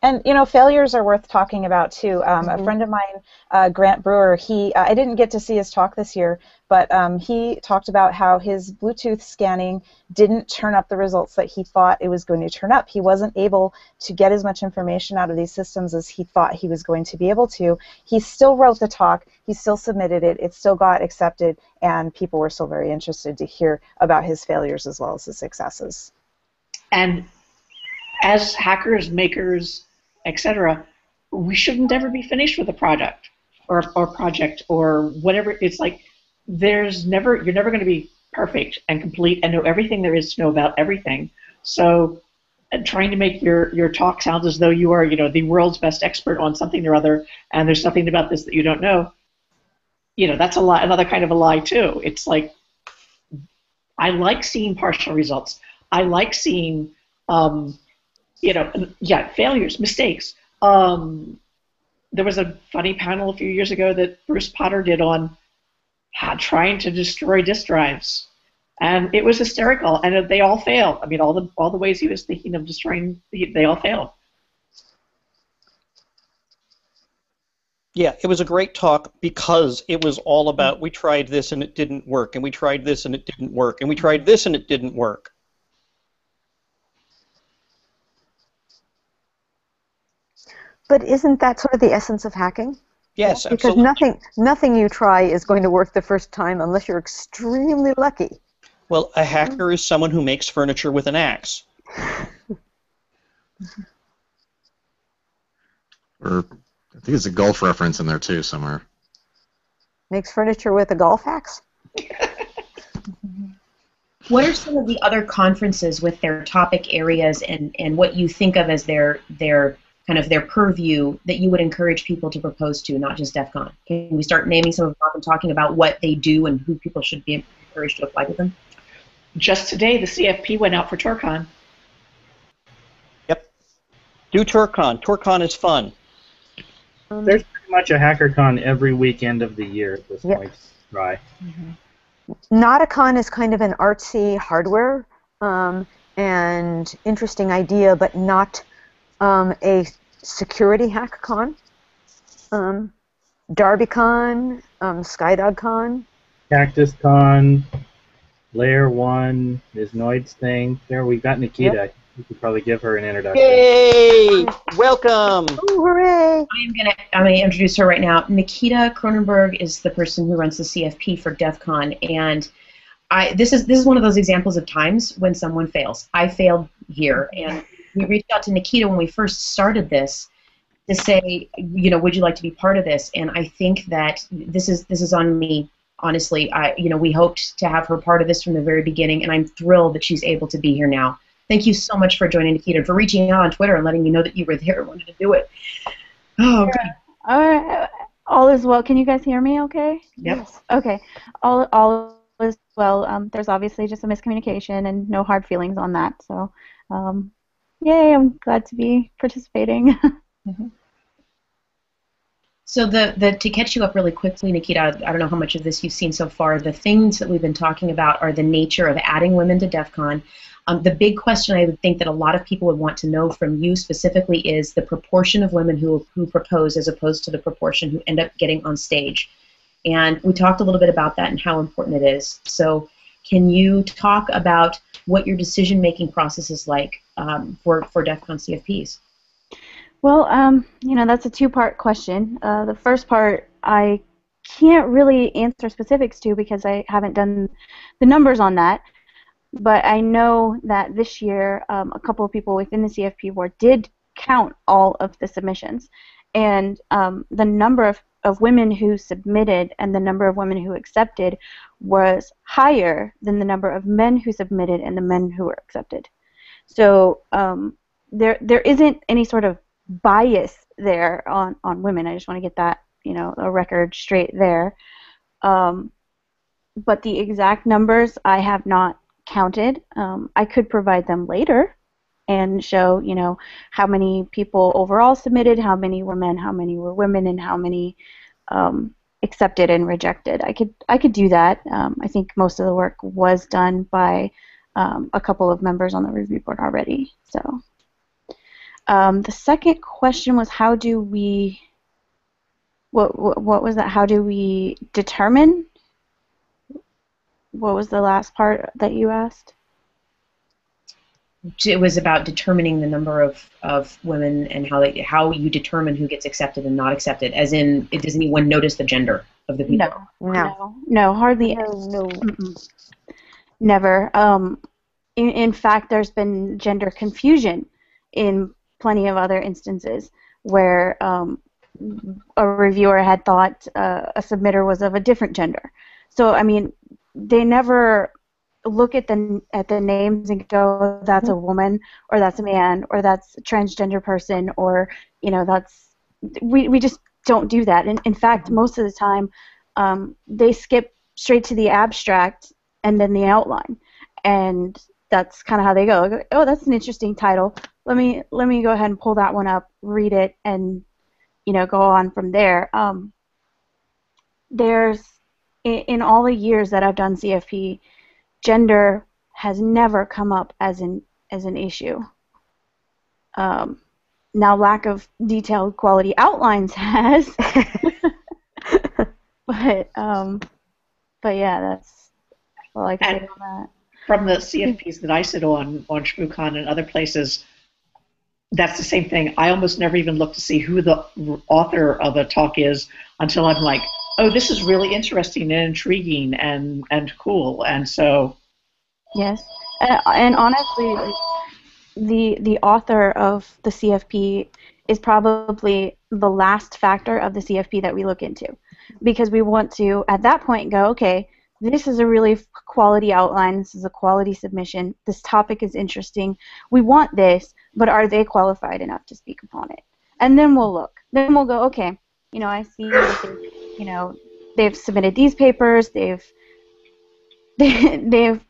And failures are worth talking about too. A friend of mine, Grant Brewer, I didn't get to see his talk this year, but he talked about how his Bluetooth scanning didn't turn up the results that he thought it was going to turn up. He wasn't able to get as much information out of these systems as he thought he was going to be able to. He still wrote the talk. He still submitted it. It still got accepted, and people were still very interested to hear about his failures as well as his successes. And as hackers, makers, etc., we shouldn't ever be finished with a product or project or whatever. It's like you're never going to be perfect and complete and know everything there is to know about everything. So trying to make your talk sound as though you are the world's best expert on something or other, and there's something about this that you don't know, that's a lie, another kind of a lie too. It's like, I like seeing partial results. I like seeing failures, mistakes. There was a funny panel a few years ago that Bruce Potter did on trying to destroy disk drives, and it was hysterical. And they all failed. I mean, all the ways he was thinking of destroying, they all failed. Yeah, it was a great talk because it was all about we tried this and it didn't work, and we tried this and it didn't work, and we tried this and it didn't work. But isn't that sort of the essence of hacking? Yes, because absolutely. nothing you try is going to work the first time unless you're extremely lucky. Well, a hacker is someone who makes furniture with an axe. Or I think it's a golf reference in there too somewhere. Makes furniture with a golf axe? What are some of the other conferences with their topic areas and what you think of as their kind of their purview that you would encourage people to propose to, not just DEF CON? Can we start naming some of them and talking about what they do and who people should be encouraged to apply to them? Just today, the CFP went out for TourCon. Yep. Do TourCon. TourCon is fun. There's pretty much a HackerCon every weekend of the year at this point. Right. Nauticon is kind of an artsy hardware and interesting idea, but not a security HackCon. DarbyCon, SkydogCon. CactusCon, Layer 1, Ms. Noid's thing. There, we've got Nikita. Yep. You could probably give her an introduction. Yay! Welcome! Oh, hooray! I'm gonna introduce her right now. Nikita Cronenberg is the person who runs the CFP for DEF CON, and this is one of those examples of times when someone fails. I failed here, and we reached out to Nikita when we first started this to say, would you like to be part of this? And I think that this is on me. Honestly, we hoped to have her part of this from the very beginning, and I'm thrilled that she's able to be here now. Thank you so much for joining, Nikita, and for reaching out on Twitter and letting me know that you were there and wanted to do it. Oh, okay. All is well. Can you guys hear me okay? Yep. Yes. Okay. All is well. There's obviously just a miscommunication and no hard feelings on that. So, yay, I'm glad to be participating. So to catch you up really quickly, Nikita, I don't know how much of this you've seen so far. The things that we've been talking about are the nature of adding women to DEF CON. The big question I would think that a lot of people would want to know from you specifically is the proportion of women who propose as opposed to the proportion who end up getting on stage. And we talked a little bit about that and how important it is. So can you talk about what your decision-making process is like for DEF CON CFPs? Well, that's a two-part question. The first part I can't really answer specifics to because I haven't done the numbers on that. But I know that this year a couple of people within the CFP board did count all of the submissions. And the number of women who submitted and the number of women who accepted was higher than the number of men who submitted and the men who were accepted. So there isn't any sort of bias there on women. I just want to get that, a record straight there. But the exact numbers I have not counted. I could provide them later and show, how many people overall submitted, how many were men, how many were women, and how many accepted and rejected. I could do that. I think most of the work was done by a couple of members on the review board already. So the second question was how do we what was that? How do we determine? What was the last part that you asked? It was about determining the number of women and how you determine who gets accepted and not accepted. As in, does anyone notice the gender of the people? No, hardly. No. Never. In fact, there's been gender confusion in plenty of other instances where a reviewer had thought a submitter was of a different gender. So, I mean, they never look at the names and go, that's a woman, or that's a man, or that's a transgender person, or we just don't do that. And in fact, most of the time, they skip straight to the abstract and then the outline, and that's kind of how they go. Oh, that's an interesting title. Let me go ahead and pull that one up, read it, and go on from there. There's in all the years that I've done CFP, gender has never come up as an issue. Now, lack of detailed quality outlines has, but yeah, that's all I can say on that. From the CFPs that I sit on ShmooCon and other places, that's the same thing. I almost never even look to see who the author of a talk is until I'm like, oh, this is really interesting and intriguing and cool, and so. Yes, and honestly, the author of the CFP is probably the last factor of the CFP that we look into, because we want to at that point go, okay, this is a really quality outline, this is a quality submission, this topic is interesting, we want this, but are they qualified enough to speak upon it? And then we'll look. Then we'll go, okay, I see that they've submitted these papers, they've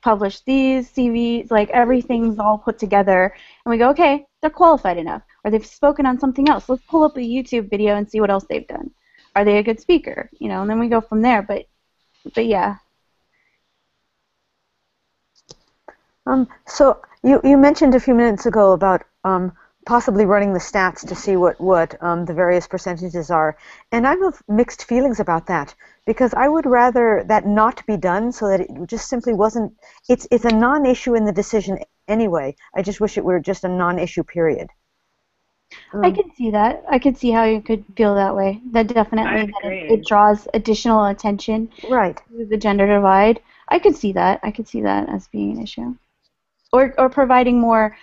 published these CVs, like everything's all put together, and we go, okay, they're qualified enough, or they've spoken on something else. Let's pull up a YouTube video and see what else they've done. Are they a good speaker? And then we go from there. But yeah. So you mentioned a few minutes ago about possibly running the stats to see what the various percentages are, and I have mixed feelings about that, because I would rather that not be done so that it just simply wasn't. It's a non-issue in the decision anyway. I just wish it were just a non-issue, period. I could see that. I could see how you could feel that way. That definitely it draws additional attention to the gender divide. I could see that. I could see that as being an issue. Or providing more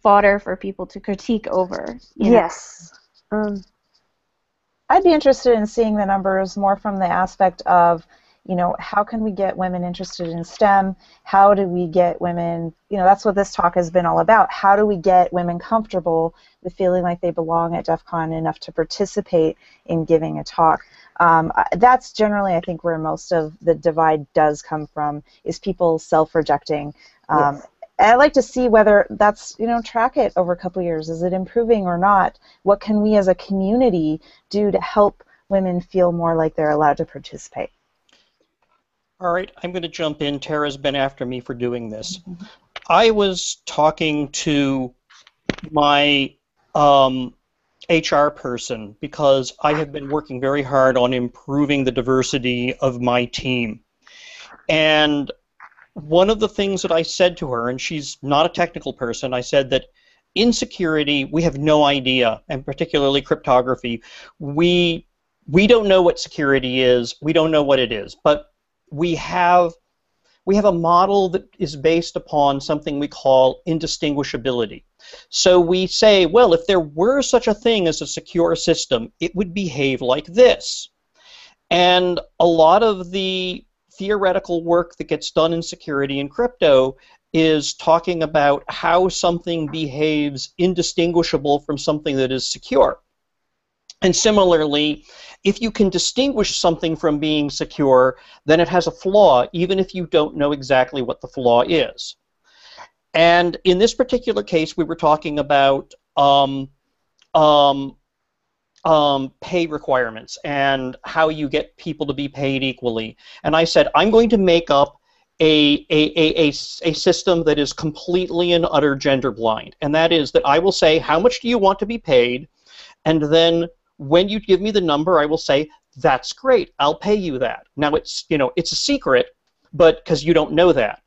fodder for people to critique over. Yes. I'd be interested in seeing the numbers more from the aspect of how can we get women interested in STEM? How do we get women, that's what this talk has been all about. How do we get women comfortable with feeling like they belong at DEF CON enough to participate in giving a talk? That's generally, I think, where most of the divide does come from, is people self-rejecting. Yes. I'd like to see whether that's, track it over a couple of years. Is it improving or not? What can we as a community do to help women feel more like they're allowed to participate? All right, I'm going to jump in. Tara's been after me for doing this. I was talking to my HR person because I have been working very hard on improving the diversity of my team. And one of the things that I said to her, and she's not a technical person, I said that in security we have no idea, and particularly cryptography, we don't know what security is, we don't know what it is, but we have a model that is based upon something we call indistinguishability. So we say, well, if there were such a thing as a secure system, it would behave like this. And a lot of the theoretical work that gets done in security and crypto is talking about how something behaves indistinguishable from something that is secure. And similarly, if you can distinguish something from being secure, then it has a flaw, even if you don't know exactly what the flaw is. And in this particular case, we were talking about pay requirements and how you get people to be paid equally. And I said, I'm going to make up a system that is completely and utter gender blind. And that is that I will say, how much do you want to be paid? And then when you give me the number, I will say, that's great, I'll pay you that. Now it's a secret, but because you don't know that.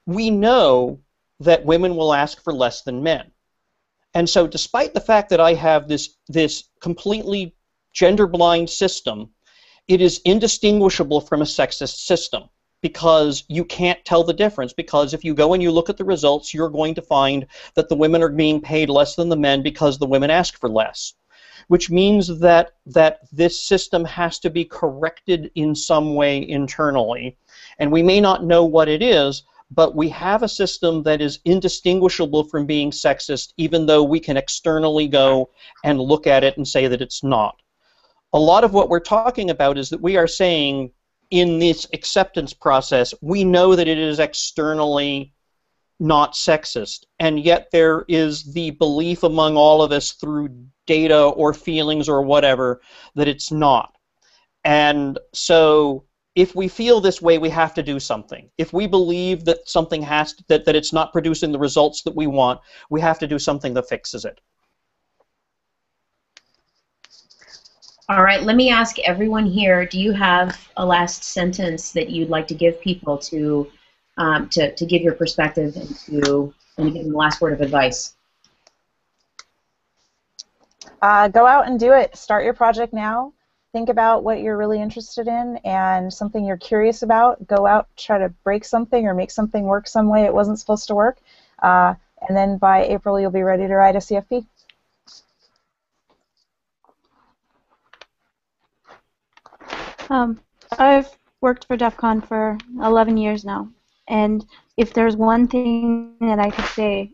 We know that women will ask for less than men. And so despite the fact that I have this completely gender-blind system, it is indistinguishable from a sexist system because you can't tell the difference, because if you go and you look at the results, you're going to find that the women are being paid less than the men because the women ask for less, which means that this system has to be corrected in some way internally. And we may not know what it is, but we have a system that is indistinguishable from being sexist, even though we can externally go and look at it and say that it's not. A lot of what we're talking about is that we are saying in this acceptance process, we know that it is externally not sexist, and yet there is the belief among all of us through data or feelings or whatever that it's not. And so if we feel this way, we have to do something. If we believe that something that it's not producing the results that we want, we have to do something that fixes it. All right, let me ask everyone here, do you have a last sentence that you'd like to give people to give your perspective and to give them the last word of advice? Go out and do it. Start your project now. Think about what you're really interested in and something you're curious about. Go out, try to break something or make something work some way it wasn't supposed to work. And then by April, you'll be ready to write a CFP. I've worked for DEF CON for 11 years now, and if there's one thing that I could say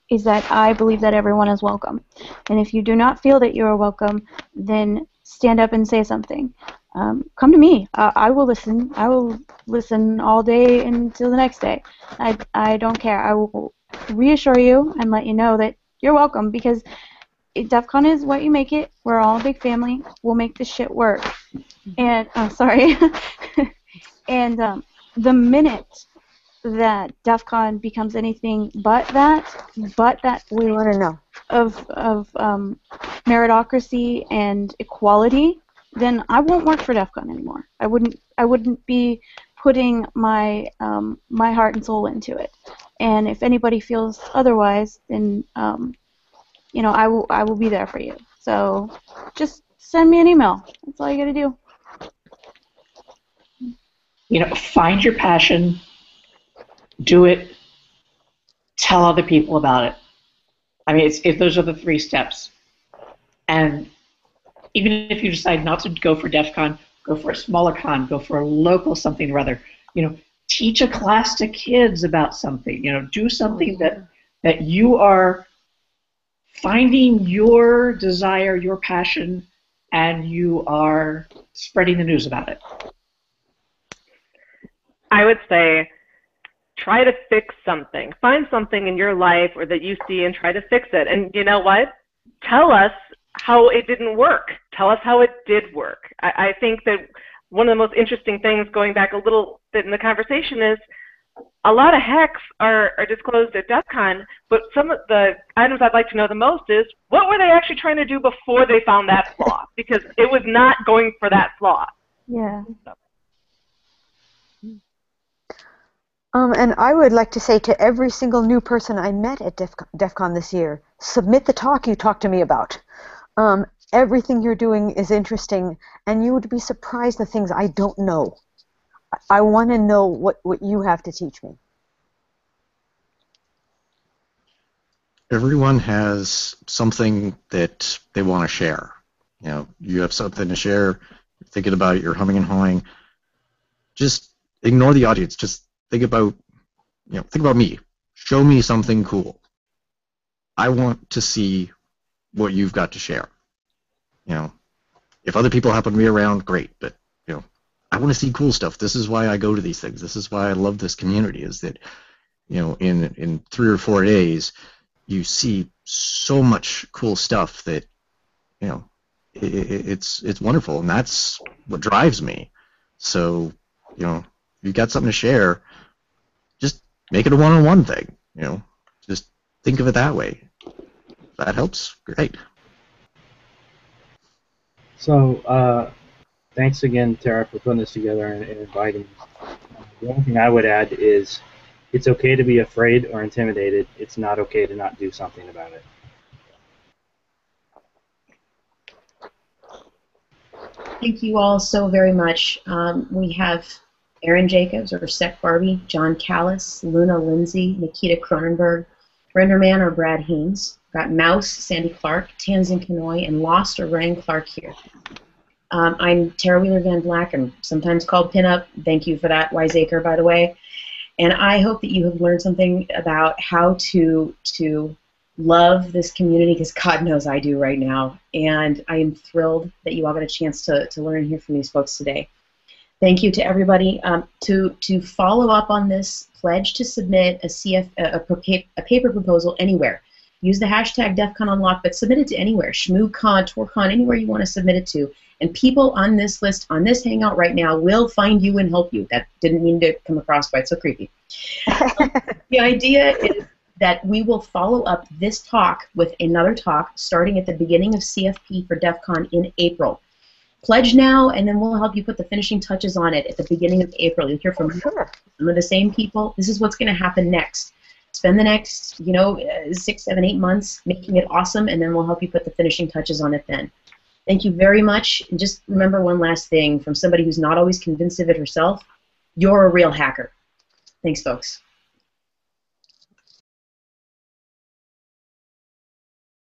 is that I believe that everyone is welcome. And if you do not feel that you are welcome, then stand up and say something. Come to me. I will listen. I will listen all day until the next day. I don't care. I will reassure you and let you know that you're welcome, because DEF CON is what you make it. We're all a big family. We'll make this shit work. And sorry. And the minute that DEF CON becomes anything but that we want to know of meritocracy and equality, then I won't work for DEF CON anymore. I wouldn't be putting my my heart and soul into it. And if anybody feels otherwise, then you know, I will be there for you. So just send me an email. That's all you got to do. You know, find your passion, do it, tell other people about it. I mean, those are the 3 steps. And even if you decide not to go for DEF CON, go for a smaller con, go for a local something or other. Teach a class to kids about something. Do something that you are finding your desire, your passion, and you are spreading the news about it. I would say try to fix something. Find something in your life or that you see and try to fix it. And you know what? Tell us how it didn't work. Tell us how it did work. I think that one of the most interesting things, going back a little bit in the conversation, is a lot of hacks are disclosed at Defcon, but some of the items I'd like to know the most is, what were they actually trying to do before they found that flaw? Because it was not going for that flaw. Yeah. And I would like to say to every single new person I met at Defcon this year, submit the talk you talked to me about. Everything you're doing is interesting, and you would be surprised the things I don't know. I want to know what you have to teach me. Everyone has something that they want to share. You have something to share, you're thinking about it, you're humming and hawing. Just ignore the audience. Just think about me. Show me something cool. I want to see what you've got to share. If other people happen to be around, great, but I want to see cool stuff. This is why I go to these things. This is why I love this community, is that in 3 or 4 days you see so much cool stuff that it's wonderful, and that's what drives me. So if you've got something to share, just make it a one-on-one thing. Just think of it that way. If that helps, great. So thanks again, Tara, for putting this together and inviting me. The only thing I would add is it's okay to be afraid or intimidated. It's not okay to not do something about it. Thank you all so very much. We have Aaron Jacobs, or Sec Barbie, John Callis, Luna Lindsay, Nikita Cronenberg, Renderman or Brad Haynes. Got Mouse, Sandy Clark, Tanzan Kanoy, and Lost or Ryan Clark here. I'm Tara Wheeler Van Black. I'm sometimes called Pinup. Thank you for that, Wiseacre, by the way. And I hope that you have learned something about how to love this community, because God knows I do right now. And I am thrilled that you all got a chance to learn and hear from these folks today. Thank you to everybody. To follow up on this, pledge to submit a paper proposal anywhere. Use the hashtag DefConUnlock, but submit it to anywhere. ShmooCon, TourCon, anywhere you want to submit it to. And people on this list, on this Hangout right now, will find you and help you. That didn't mean to come across quite so creepy. The idea is that we will follow up this talk with another talk starting at the beginning of CFP for DEFCON in April. Pledge now, and then we'll help you put the finishing touches on it at the beginning of April. You'll hear from some of the same people. This is what's going to happen next. Spend the next, 6, 7, 8 months making it awesome, and then we'll help you put the finishing touches on it then. Thank you very much. And just remember one last thing from somebody who's not always convinced of it herself. You're a real hacker. Thanks, folks.